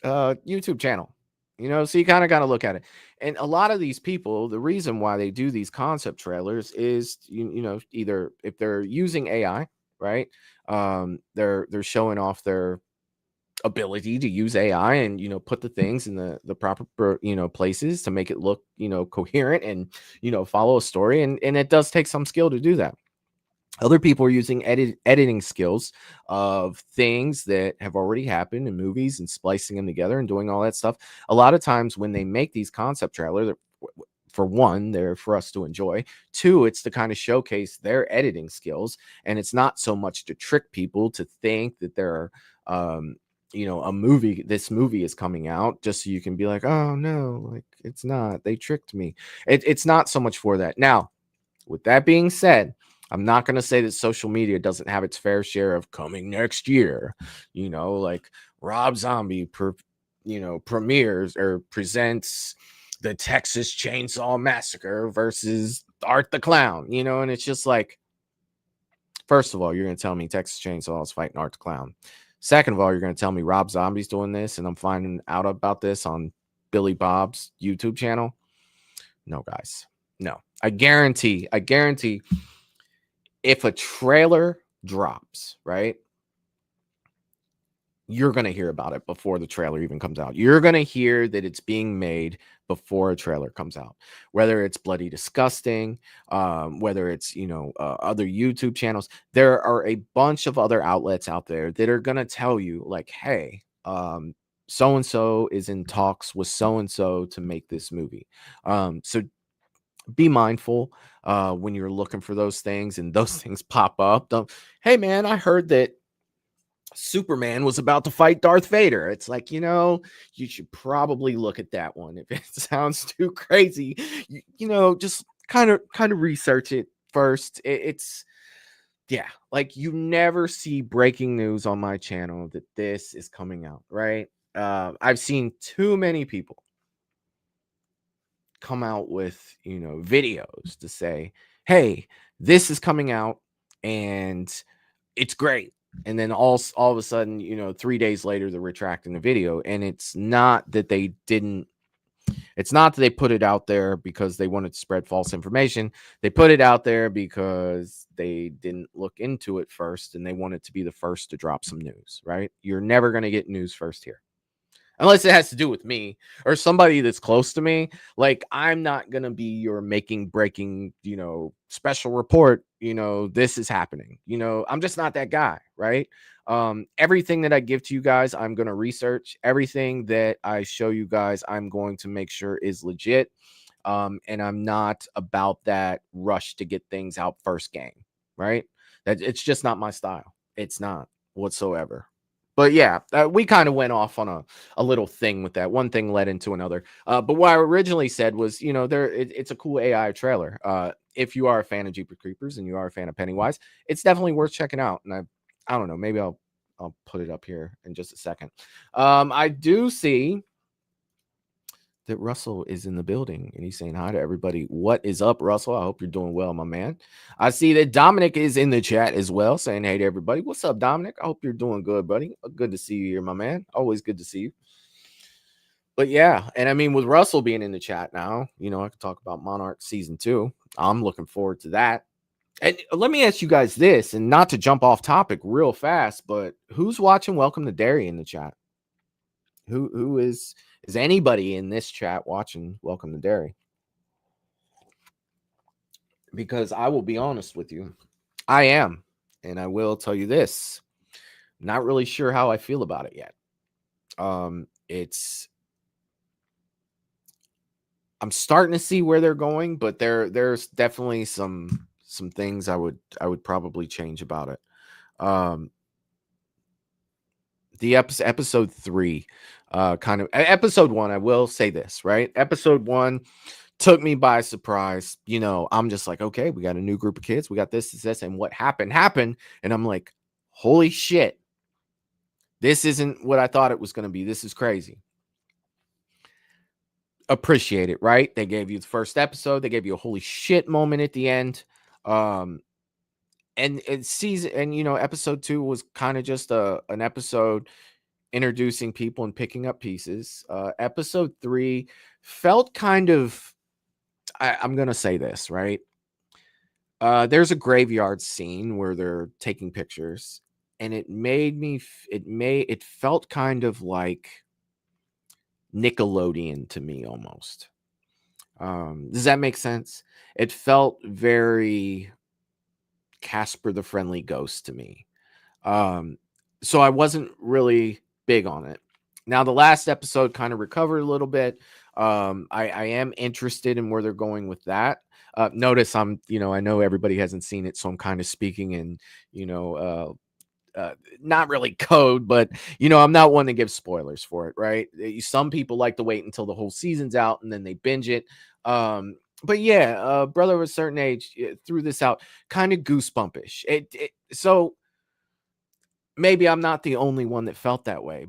YouTube channel. So you kind of got to look at it. And a lot of these people, the reason why they do these concept trailers is, either if they're using AI, right? They're showing off their ability to use AI and, put the things in the proper, places to make it look, coherent and, follow a story. And it does take some skill to do that. Other people are using editing skills of things that have already happened in movies and splicing them together and doing all that stuff. A lot of times when they make these concept trailers, for one, they're for us to enjoy. 2, it's to kind of showcase their editing skills. And it's not so much to trick people to think that they're, this movie is coming out just so you can be like, oh no, like, it's not, they tricked me. It's not so much for that. Now, With that being said, I'm not going to say that social media doesn't have its fair share of coming next year. Like Rob Zombie, premieres or presents the Texas Chainsaw Massacre versus Art the Clown, and it's just like, first of all, you're going to tell me Texas Chainsaw is fighting Art the Clown. Second of all, you're going to tell me Rob Zombie's doing this and I'm finding out about this on Billy Bob's YouTube channel. No, guys. No. I guarantee if a trailer drops, right, you're going to hear about it before the trailer even comes out. You're going to hear that it's being made before a trailer comes out, whether it's Bloody Disgusting, whether it's, other YouTube channels. There are a bunch of other outlets out there that are going to tell you like, hey, so-and-so is in talks with so-and-so to make this movie. So be mindful when you're looking for those things and those things pop up. Hey man, I heard that Superman was about to fight Darth Vader. It's like, you should probably look at that one. If it sounds too crazy, just kind of research it first. It's like you never see breaking news on my channel that this is coming out, right? I've seen too many people come out with videos to say, hey, this is coming out and it's great, and then all of a sudden 3 days later they're retracting the video. And it's not that they put it out there because they wanted to spread false information. They put it out there because they didn't look into it first and they wanted to be the first to drop some news, right? You're never going to get news first here. Unless it has to do with me or somebody that's close to me. Like, I'm not going to be your breaking, special report. This is happening. I'm just not that guy, right? Everything that I give to you guys, I'm going to research. Everything that I show you guys, I'm going to make sure is legit. And I'm not about that rush to get things out first game, right? It's just not my style. It's not whatsoever. But yeah, we kind of went off on a little thing with that. One thing led into another. But what I originally said was, it's a cool AI trailer. If you are a fan of Jeepers Creepers and you are a fan of Pennywise, it's definitely worth checking out. And I don't know, maybe I'll put it up here in just a second. I do see that Russell is in the building and he's saying hi to everybody. What is up, Russell? I hope you're doing well, my man. I see that Dominic is in the chat as well, saying hey to everybody. What's up, Dominic? I hope you're doing good, buddy. Good to see you here, my man. Always good to see you. But yeah, and I mean, with Russell being in the chat now, I could talk about Monarch season 2. I'm looking forward to that. And let me ask you guys this, and not to jump off topic real fast, but who's watching Welcome to Derry in the chat? Who is anybody in this chat watching Welcome to Derry? Because I will be honest with you, I am, and I will tell you this. Not really sure how I feel about it yet. I'm starting to see where they're going, but there's definitely some things I would probably change about it. The episode 3, kind of episode 1, I will say this, right? Episode 1 took me by surprise. I'm just like, okay, we got a new group of kids. We got this, and what happened. And I'm like, holy shit. This isn't what I thought it was going to be. This is crazy. Appreciate it, right? They gave you the first episode. They gave you a holy shit moment at the end. And episode 2 was kind of just an episode introducing people and picking up pieces. Episode 3 felt kind of, I'm gonna say this, right? There's a graveyard scene where they're taking pictures, and it felt kind of like Nickelodeon to me almost. Does that make sense? It felt very Casper the Friendly Ghost to me. So I wasn't really big on it. Now the last episode kind of recovered a little bit. I am interested in where they're going with that. Notice I know everybody hasn't seen it, so I'm kind of speaking in, not really code, but I'm not one to give spoilers for it, right? Some people like to wait until the whole season's out and then they binge it. but yeah, brother of a certain age threw this out, kind of goosebumpish. So maybe I'm not the only one that felt that way,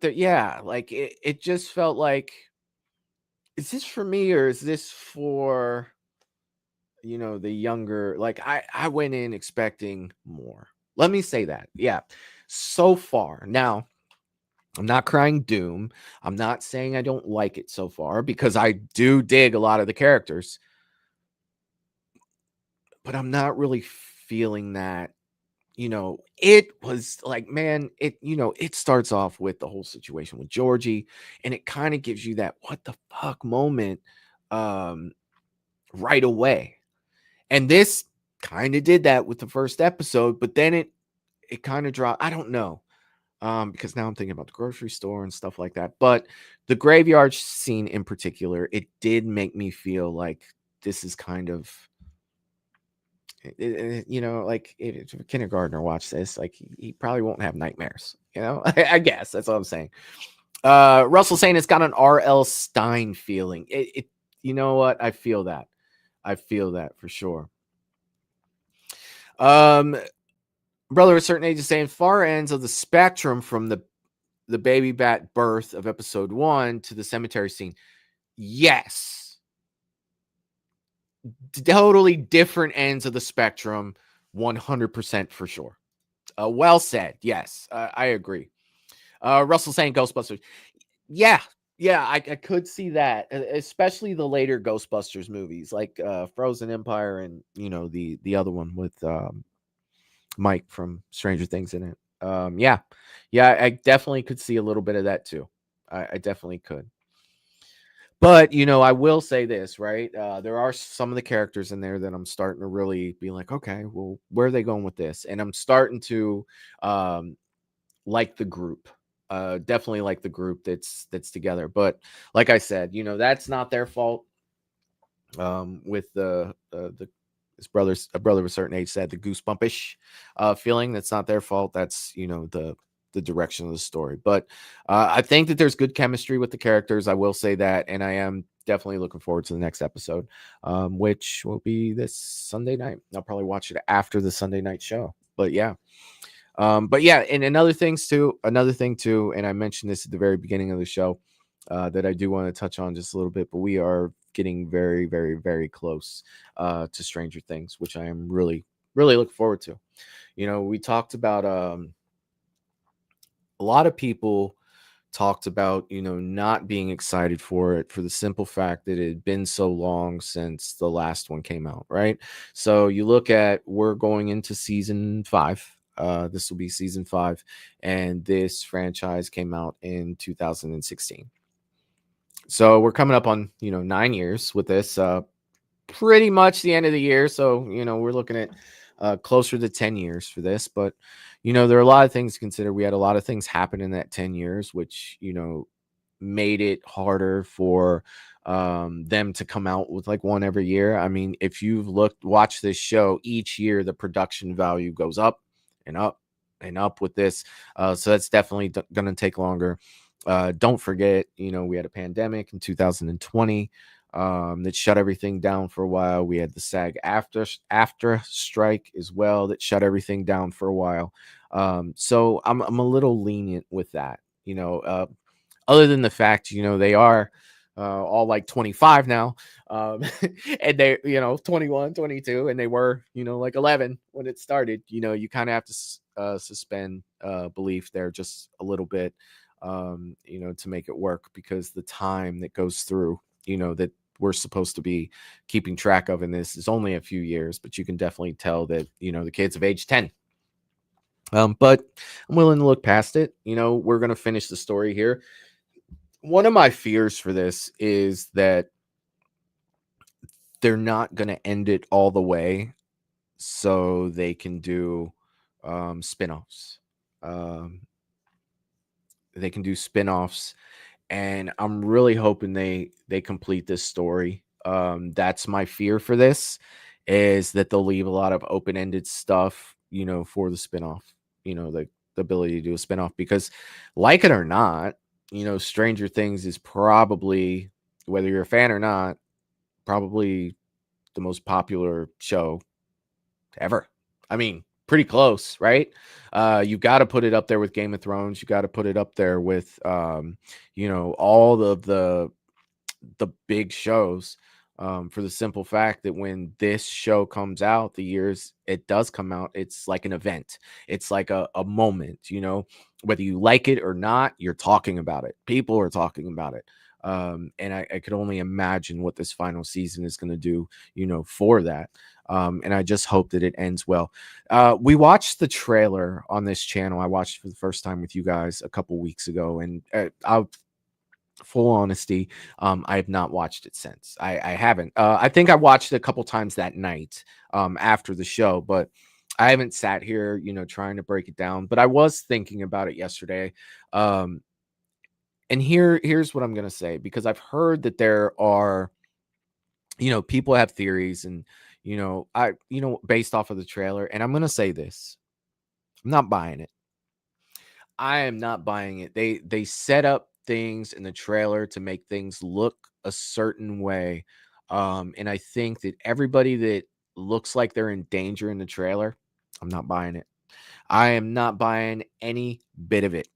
yeah, like it just felt like, is this for me or is this for the younger? Like I went in expecting more. Let me say that. Yeah. So far. Now, I'm not crying doom. I'm not saying I don't like it so far because I do dig a lot of the characters, but I'm not really feeling that. It was like, man, it starts off with the whole situation with Georgie, and it kind of gives you that what the fuck moment um right away. And this kind of did that with the first episode, but then it kind of dropped. I don't know. Because now I'm thinking about the grocery store and stuff like that. But the graveyard scene in particular, it did make me feel like this is kind of, like if a kindergartner watched this, like he probably won't have nightmares. I guess that's what I'm saying. Russell saying it's got an R.L. Stein feeling. You know what? I feel that. I feel that for sure. Brother at a certain age is saying far ends of the spectrum from the baby bat birth of episode 1 to the cemetery scene. Yes. Totally different ends of the spectrum, 100% for sure. Well said. Yes, I agree. Russell saying Ghostbusters. Yeah. Yeah, I could see that, especially the later Ghostbusters movies like Frozen Empire and, the other one with Mike from Stranger Things in it. Yeah, I definitely could see a little bit of that too. I definitely could. But I will say this, right? There are some of the characters in there that I'm starting to really be like, okay, well, where are they going with this? And I'm starting to like the group. Definitely like the group that's together. But like I said, that's not their fault. With the his brothers, a brother of a certain age said the goosebumpish feeling. That's not their fault. That's the direction of the story. But I think that there's good chemistry with the characters. I will say that, and I am definitely looking forward to the next episode, which will be this Sunday night. I'll probably watch it after the Sunday night show. But yeah. And another thing too, and I mentioned this at the very beginning of the show, that I do want to touch on just a little bit, but we are getting very, very, very close to Stranger Things, which I am really, really looking forward to. We talked about a lot of people talked about not being excited for it for the simple fact that it had been so long since the last one came out, right? So you look at, we're going into season 5. This will be season 5, and this franchise came out in 2016. So we're coming up on 9 years with this, pretty much the end of the year. So we're looking at closer to 10 years for this. But there are a lot of things to consider. We had a lot of things happen in that 10 years, which made it harder for them to come out with like one every year. I mean, if you've watched this show, each year the production value goes up and up and up with this. So that's definitely going to take longer. Don't forget, we had a pandemic in 2020 that shut everything down for a while. We had the SAG after strike as well that shut everything down for a while. So I'm a little lenient with that. Other than the fact, they are all like 25 now, and they 21, 22, and they were like 11 when it started. You kind of have to suspend belief there just a little bit, to make it work, because the time that goes through that we're supposed to be keeping track of in this is only a few years, but you can definitely tell that the kids have aged 10. But I'm willing to look past it. We're going to finish the story here. One of my fears for this is that they're not going to end it all the way so they can do spin-offs. They can do spin-offs, and I'm really hoping they complete this story. That's my fear for this, is that they'll leave a lot of open-ended stuff, for the spin-off, the ability to do a spin-off, because like it or not, Stranger Things is probably, whether you're a fan or not, probably the most popular show ever. I mean, pretty close, right? You've got to put it up there with Game of Thrones. You got to put it up there with, all of the big shows. For the simple fact that when this show comes out, the years it does come out, it's like an event. It's like a moment, whether you like it or not, you're talking about it. People are talking about it. And I could only imagine what this final season is going to do, for that. And I just hope that it ends well. We watched the trailer on this channel. I watched it for the first time with you guys a couple weeks ago, and I'll full honesty, I have not watched it since. I haven't. I think I watched it a couple times that night after the show, but I haven't sat here, trying to break it down. But I was thinking about it yesterday. And here's what I'm gonna say, because I've heard that there are, people have theories, and based off of the trailer. And I'm gonna say this: I'm not buying it. I am not buying it. They set up things in the trailer to make things look a certain way. And I think that everybody that looks like they're in danger in the trailer, I'm not buying it. I am not buying any bit of it.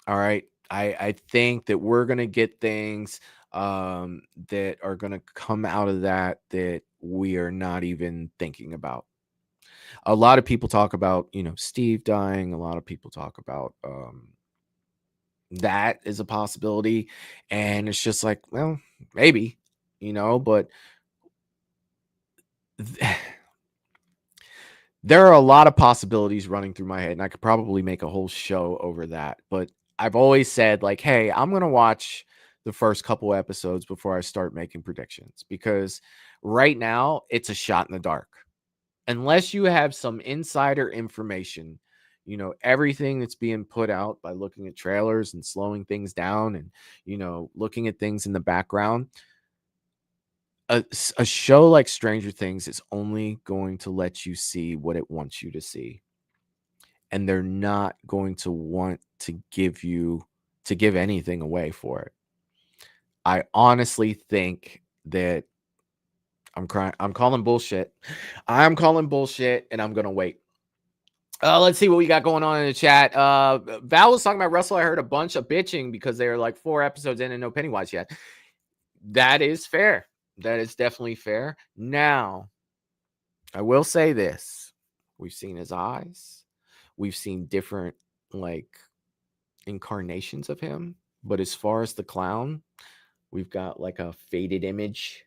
All right. I think that we're gonna get things that are gonna come out of that we are not even thinking about. A lot of people talk about, Steve dying. A lot of people talk about that is a possibility. And it's just like, well, maybe, but there are a lot of possibilities running through my head, and I could probably make a whole show over that. But I've always said, like, hey, I'm going to watch the first couple episodes before I start making predictions, because right now it's a shot in the dark. Unless you have some insider information, everything that's being put out by looking at trailers and slowing things down and, looking at things in the background, a show like Stranger Things is only going to let you see what it wants you to see. And they're not going to want to give anything away for it. I honestly think that I'm calling bullshit. I'm calling bullshit, and I'm going to wait. Let's see what we got going on in the chat. Val was talking about Russell. I heard a bunch of bitching because they're like 4 episodes in and no Pennywise yet. That is fair. That is definitely fair. Now, I will say this. We've seen his eyes. We've seen different, incarnations of him. But as far as the clown, we've got like a faded image,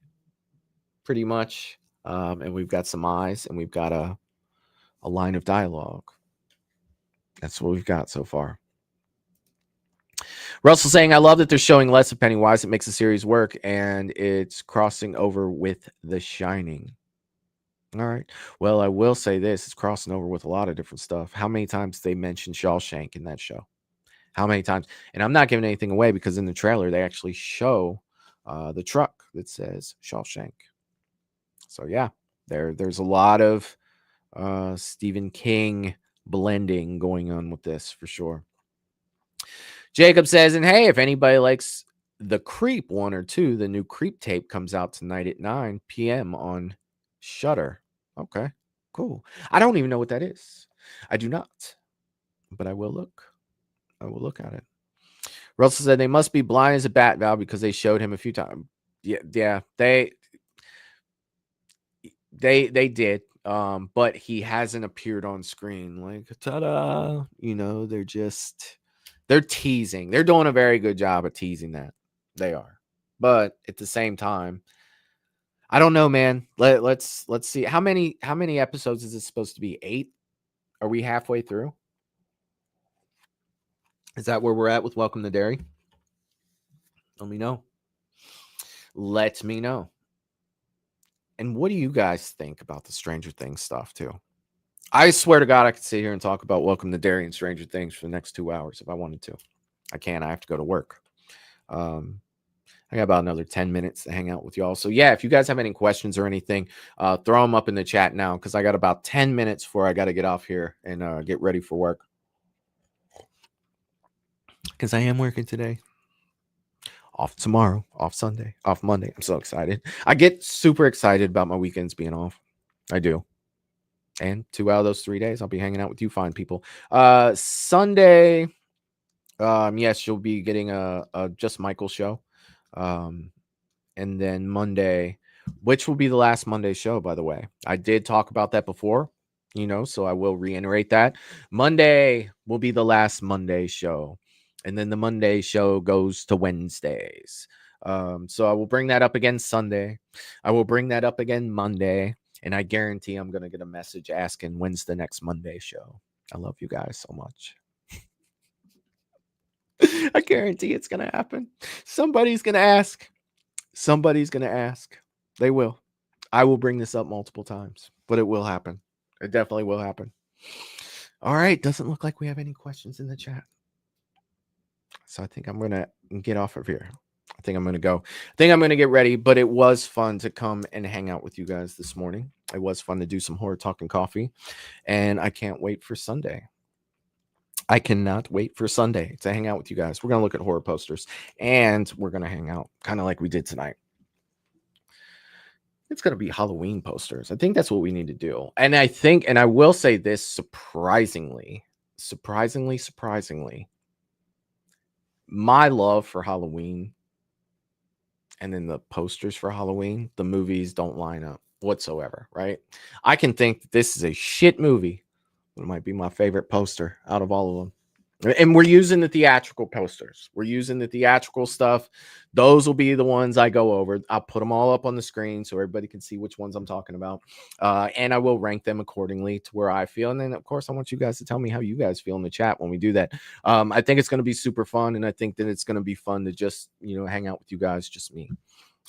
pretty much. And we've got some eyes, and we've got a line of dialogue. That's what we've got so far. Russell saying, I love that they're showing less of Pennywise. It makes the series work, and it's crossing over with The Shining. All right. Well, I will say this. It's crossing over with a lot of different stuff. How many times they mentioned Shawshank in that show? How many times? And I'm not giving anything away, because in the trailer, they actually show the truck that says Shawshank. So, yeah, there's a lot of Stephen King blending going on with this for sure. Jacob says, and hey, if anybody likes The Creep 1 or 2, the new Creep tape comes out tonight at 9 p.m. on Shudder. Okay, cool. I don't even know what that is. I do not, but I will look. I will look at it. Russell said they must be blind as a bat, Val, because they showed him a few times. Yeah, they did. But he hasn't appeared on screen. Like, ta-da! They're teasing. They're doing a very good job of teasing that. They are. But at the same time, I don't know, man. Let's see. How many episodes is it supposed to be? 8? Are we halfway through? Is that where we're at with Welcome to Derry? Let me know. Let me know. And what do you guys think about the Stranger Things stuff, too? I swear to God, I could sit here and talk about Welcome to Derry and Stranger Things for the next 2 hours if I wanted to. I can't. I have to go to work. I got about another 10 minutes to hang out with y'all. So, yeah, if you guys have any questions or anything, throw them up in the chat now, because I got about 10 minutes before I got to get off here and get ready for work. Because I am working today. Off tomorrow, off Sunday, off Monday. I'm so excited. I get super excited about my weekends being off. I do. And 2 out of those 3 days, I'll be hanging out with you fine people. Sunday, yes, you'll be getting a Just Michael show. And then Monday, which will be the last Monday show, by the way. I did talk about that before, so I will reiterate that. Monday will be the last Monday show. And then the Monday show goes to Wednesdays. So I will bring that up again Sunday. I will bring that up again Monday. And I guarantee I'm going to get a message asking when's the next Monday show. I love you guys so much. I guarantee it's going to happen. Somebody's going to ask. Somebody's going to ask. They will. I will bring this up multiple times, but it will happen. It definitely will happen. All right. Doesn't look like we have any questions in the chat. So I think I'm going to get off of here. I think I'm going to go. I think I'm going to get ready, but it was fun to come and hang out with you guys this morning. It was fun to do some horror talk and coffee, and I can't wait for Sunday. I cannot wait for Sunday to hang out with you guys. We're going to look at horror posters, and we're going to hang out kind of like we did tonight. It's going to be Halloween posters. I think that's what we need to do. And I think, and I will say this surprisingly, my love for Halloween and then the posters for Halloween, the movies don't line up whatsoever, right? I can think that this is a shit movie, but it might be my favorite poster out of all of them. And we're using the theatrical posters. We're using the theatrical stuff. Those will be the ones I go over. I'll put them all up on the screen so everybody can see which ones I'm talking about. And I will rank them accordingly to where I feel. And then, of course, I want you guys to tell me how you guys feel in the chat when we do that. I think it's going to be super fun. And I think that it's going to be fun to just, hang out with you guys, just me.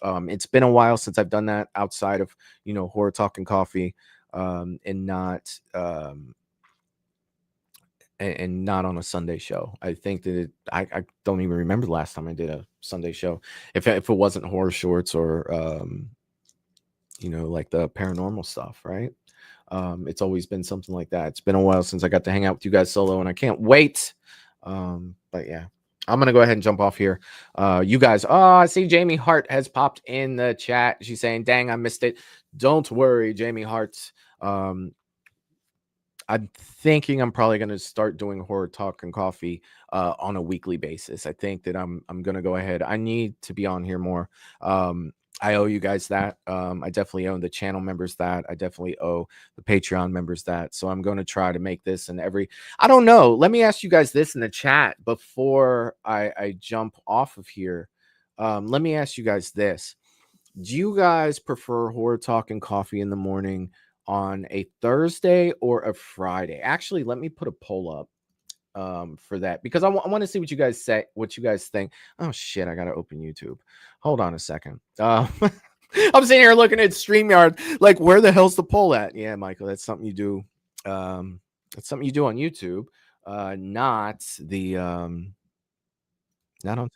It's been a while since I've done that outside of, horror talk and coffee, and not... and not on a Sunday show. I think that I don't even remember the last time I did a Sunday show. If it wasn't horror shorts or, like the paranormal stuff, right? It's always been something like that. It's been a while since I got to hang out with you guys solo, and I can't wait. But yeah, I'm going to go ahead and jump off here. You guys, I see Jamie Hart has popped in the chat. She's saying, dang, I missed it. Don't worry, Jamie Hart. I'm thinking I'm probably going to start doing horror talk and coffee on a weekly basis. I think that I'm going to go ahead. I need to be on here more. I owe you guys that. I definitely owe the channel members that. I definitely owe the Patreon members that. So I'm going to try to make this I don't know. Let me ask you guys this in the chat before I jump off of here. Let me ask you guys this. Do you guys prefer horror talk and coffee in the morning on a Thursday or a Friday? Actually, let me put a poll up for that, because I want to see what you guys say, what you guys think. Oh shit, I gotta open YouTube. Hold on a second. I'm sitting here looking at StreamYard, like, where the hell's the poll at? Yeah, Michael, that's something you do. That's something you do on YouTube, not on.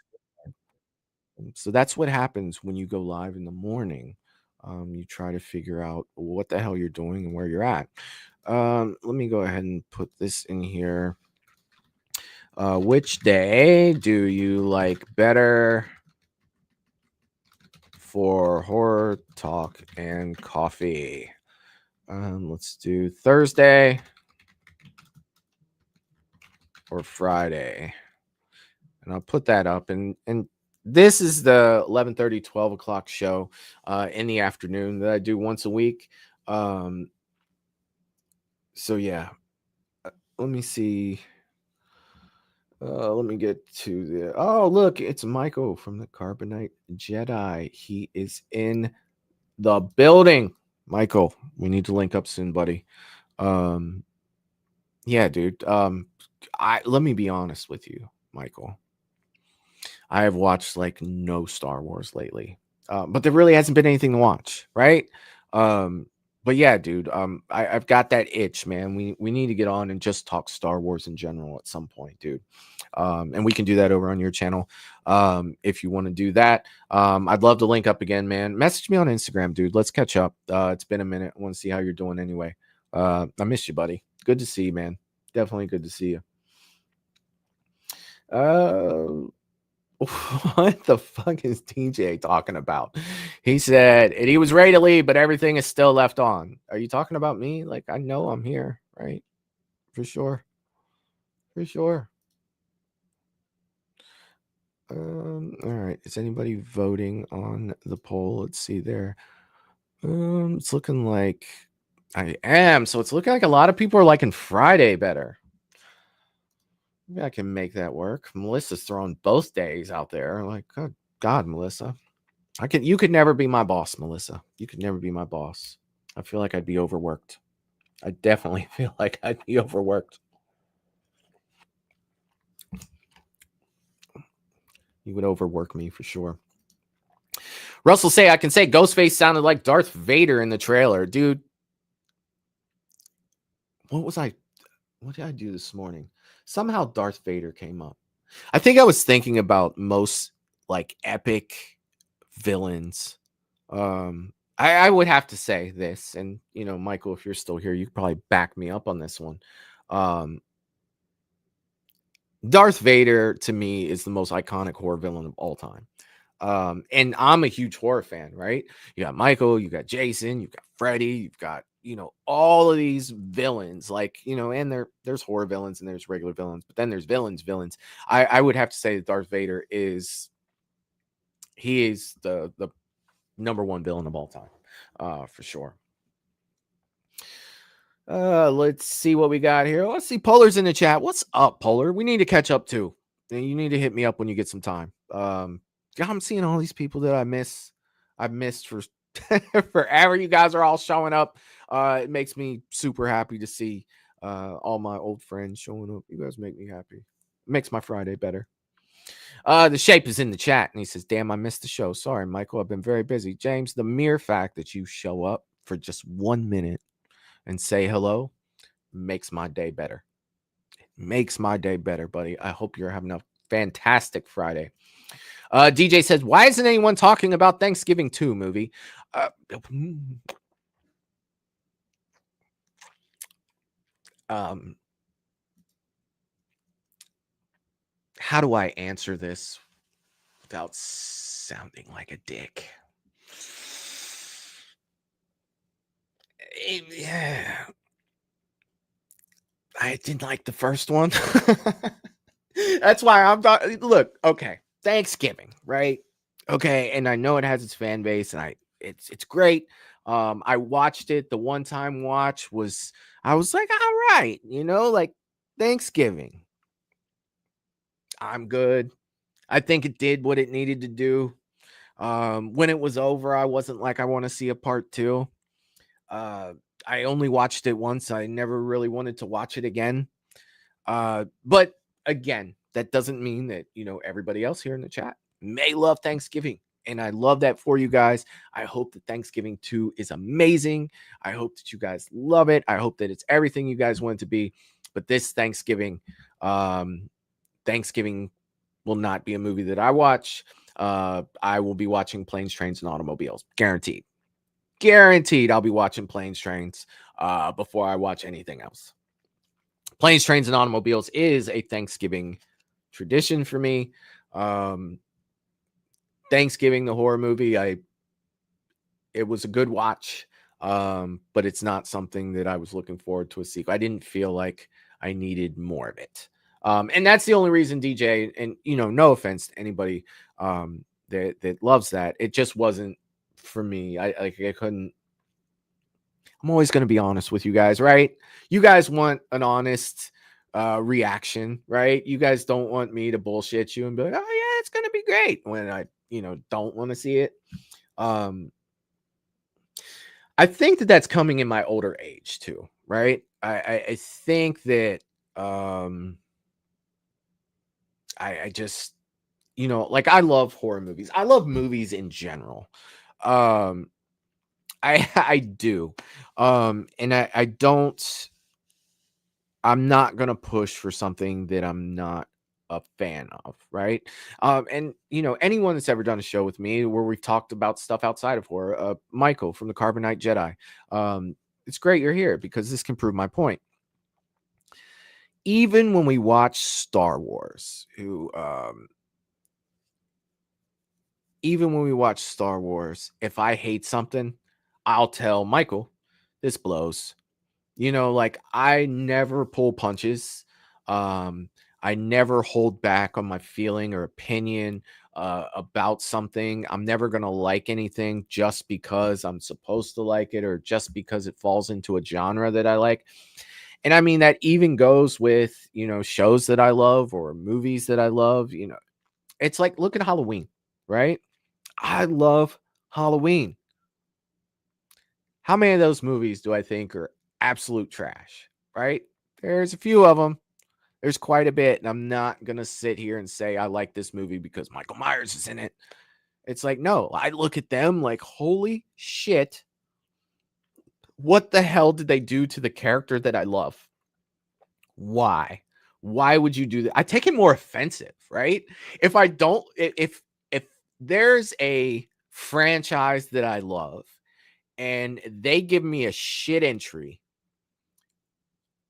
So that's what happens when you go live in the morning. You try to figure out what the hell you're doing and where you're at. Let me go ahead and put this in here. Which day do you like better for horror talk and coffee? Let's do Thursday or Friday. And I'll put that up. And this is the 11:30, 12 o'clock show in the afternoon that I do once a week. So yeah, let me see. Let me get to the... Oh, look, it's Michael from the Carbonite Jedi. He is in the building. Michael, we need to link up soon, buddy. Yeah, dude. Let me be honest with you, Michael. I have watched like no Star Wars lately, but there really hasn't been anything to watch, right? But yeah, dude, I've got that itch, man. We need to get on and just talk Star Wars in general at some point, dude. And we can do that over on your channel if you want to do that. I'd love to link up again, man. Message me on Instagram, dude. Let's catch up. It's been a minute. I want to see how you're doing anyway. I miss you, buddy. Good to see you, man. Definitely good to see you. What the fuck is DJ talking about? He said, and he was ready to leave, but everything is still left on. Are you talking about me? Like, I know I'm here, right? For sure. For sure. All right. Is anybody voting on the poll? Let's see there. It's looking like I am. So it's looking like a lot of people are liking Friday better. Maybe I can make that work. Melissa's throwing both days out there. Like, good God, Melissa. You could never be my boss, Melissa. You could never be my boss. I feel like I'd be overworked. I definitely feel like I'd be overworked. You would overwork me for sure. Russell say I can say Ghostface sounded like Darth Vader in the trailer. Dude, what did I do this morning? Somehow Darth Vader came up. I think I was thinking about most like epic villains. I would have to say this, and Michael, if you're still here, you could probably back me up on this one. Darth Vader to me is the most iconic horror villain of all time. And I'm a huge horror fan, right? You got Michael, you got Jason, you've got Freddy, you've got, all of these villains, like, and there's horror villains and there's regular villains, but then there's villains. I would have to say that Darth Vader is the number one villain of all time, for sure. Let's see what we got here. Let's see. Polar's in the chat. What's up, Polar? We need to catch up too. You need to hit me up when you get some time. I'm seeing all these people that I've missed for forever. You guys are all showing up. It makes me super happy to see all my old friends showing up. You guys make me happy. It makes my Friday better. The Shape is in the chat and he says, damn, I missed the show. Sorry, Michael. I've been very busy. James, the mere fact that you show up for just 1 minute and say hello makes my day better. It makes my day better, buddy. I hope you're having a fantastic Friday. DJ says, why isn't anyone talking about Thanksgiving 2 movie? How do I answer this without sounding like a dick? Yeah. I didn't like the first one. That's why I'm talking. Look, okay, Thanksgiving, right? Okay, and I know it has its fan base, and it's great. I watched it. The one time watch I was like, all right, like Thanksgiving. I'm good. I think it did what it needed to do. When it was over, I wasn't like, I want to see a part 2. I only watched it once. I never really wanted to watch it again. But again, that doesn't mean that, everybody else here in the chat may love Thanksgiving. And I love that for you guys. I hope that Thanksgiving 2 is amazing. I hope that you guys love it. I hope that it's everything you guys want it to be. But this Thanksgiving will not be a movie that I watch. I will be watching Planes, Trains, and Automobiles. Guaranteed. I'll be watching Planes, Trains before I watch anything else. Planes, Trains, and Automobiles is a Thanksgiving tradition for me. Thanksgiving, the horror movie, it was a good watch, but it's not something that I was looking forward to a sequel. I didn't feel like I needed more of it. And that's the only reason, DJ, and no offense to anybody that loves that. It just wasn't for me. I couldn't. I'm always going to be honest with you guys, right? You guys want an honest reaction, right? You guys don't want me to bullshit you and be like, oh yeah, it's going to be great when I, don't want to see it. I think that that's coming in my older age too, right? I think that I just, like I love horror movies. I love movies in general. I do. And I'm not going to push for something that I'm not a fan of. Right. And anyone that's ever done a show with me where we've talked about stuff outside of horror, Michael from the Carbonite Jedi. It's great you're here because this can prove my point. Even when we watch Star Wars, who, even when we watch Star Wars, if I hate something, I'll tell Michael, this blows. You know, like I never pull punches. Um, I never hold back on my feeling or opinion about something. I'm never going to like anything just because I'm supposed to like it or just because it falls into a genre that I like. And I mean, that even goes with, you know, shows that I love or movies that I love. You know, it's like, look at Halloween, right? I love Halloween. How many of those movies do I think are absolute trash, right? There's a few of them. There's quite a bit. And I'm not going to sit here and say I like this movie because Michael Myers is in it. It's like, no, I look at them like, holy shit. What the hell did they do to the character that I love? Why? Why would you do that? I take it more offensive, right? If I don't, if there's a franchise that I love and they give me a shit entry,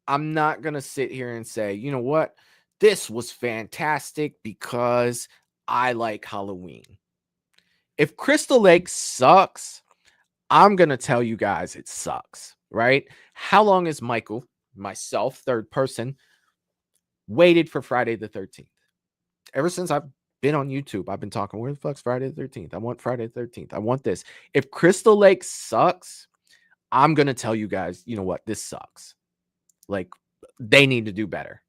I'm not going to sit here and say, you know what? This was fantastic because I like Halloween. If Crystal Lake sucks, I'm going to tell you guys it sucks, right? How long has Michael, myself, third person, waited for Friday the 13th? Ever since I've been on YouTube, I've been talking, where the fuck's Friday the 13th? I want Friday the 13th. I want this. If Crystal Lake sucks, I'm going to tell you guys, you know what? This sucks. Like, they need to do better.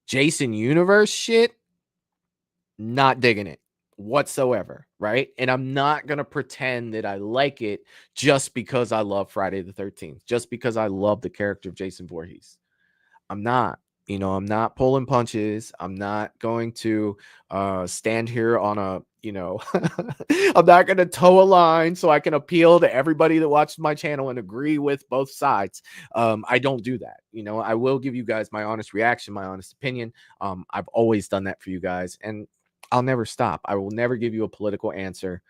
Jason Universe shit, not digging it whatsoever, right? And I'm not going to pretend that I like it just because I love Friday the 13th, just because I love the character of Jason Voorhees. I'm not. You know, I'm not pulling punches. I'm not going to stand here on a, you know, I'm not going to toe a line so I can appeal to everybody that watches my channel and agree with both sides. I don't do that. You know, I will give you guys my honest reaction, my honest opinion. I've always done that for you guys, and I'll never stop. I will never give you a political answer.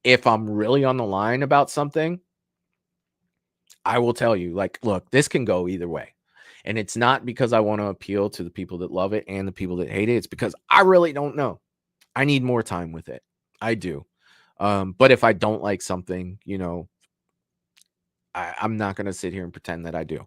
If I'm really on the line about something, I will tell you, like, look, this can go either way. And it's not because I want to appeal to the people that love it and the people that hate it. It's because I really don't know. I need more time with it. I do. But if I don't like something, you know, I'm not going to sit here and pretend that I do.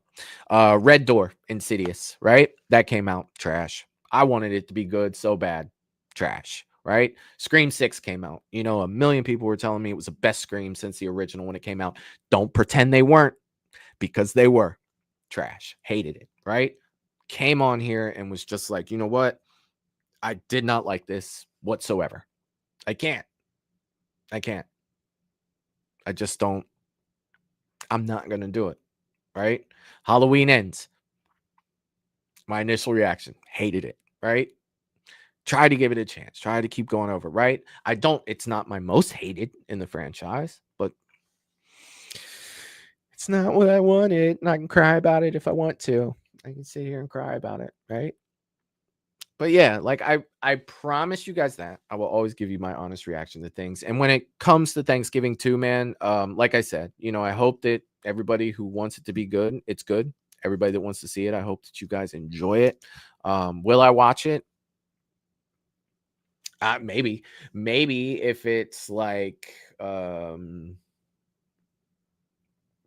Red Door, Insidious, right? That came out trash. I wanted it to be good so bad. Trash, right? Scream 6 came out. You know, a million people were telling me it was the best Scream since the original when it came out. Don't pretend they weren't, because they were. Trash. Hated it, right? Came on here and was just like, you know what? I did not like this whatsoever. I can't. I just don't. I'm not going to do it, right? Halloween Ends. My initial reaction, hated it, right? Try to give it a chance. Try to keep going over, right? It's not my most hated in the franchise, but it's not what I wanted. And I can cry about it if I want to. I can sit here and cry about it, right? But yeah, like I promise you guys that I will always give you my honest reaction to things. And when it comes to Thanksgiving too, man, like I said, you know, I hope that everybody who wants it to be good, it's good. Everybody that wants to see it, I hope that you guys enjoy it. Will I watch it? Maybe if it's like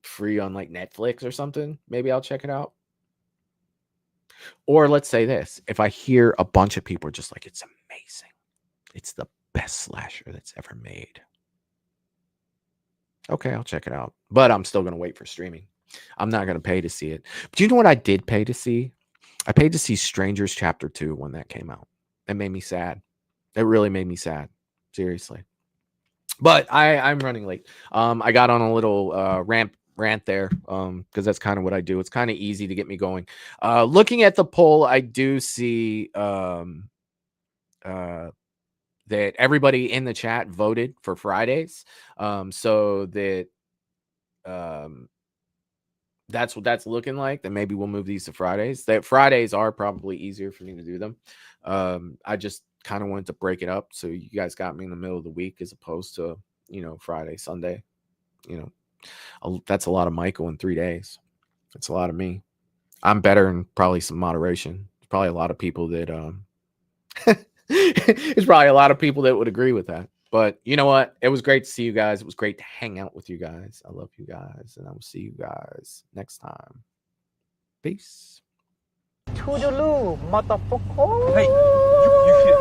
free on like Netflix or something, maybe I'll check it out. Or let's say this, if I hear a bunch of people are just like, it's amazing, it's the best slasher that's ever made, okay, I'll check it out. But I'm still going to wait for streaming. I'm not going to pay to see it. But you know what I did pay to see? I paid to see Strangers Chapter 2 when that came out. It made me sad. It really made me sad. Seriously. But I'm running late. I got on a little rant there because that's kind of what I do. It's kind of easy to get me going. Looking at the poll, I do see that everybody in the chat voted for Fridays. So that that's what that's looking like. Then maybe we'll move these to Fridays. That Fridays are probably easier for me to do them. I just kind of wanted to break it up so you guys got me in the middle of the week as opposed to, you know, Friday, Sunday. You know, that's a lot of Michael in 3 days. That's a lot of me. I'm better in probably some moderation. There's probably a lot of people that There's probably a lot of people that would agree with that. But you know what? It was great to see you guys. It was great to hang out with you guys. I love you guys. And I will see you guys next time. Peace. Toodaloo, motherfucker. Hey, you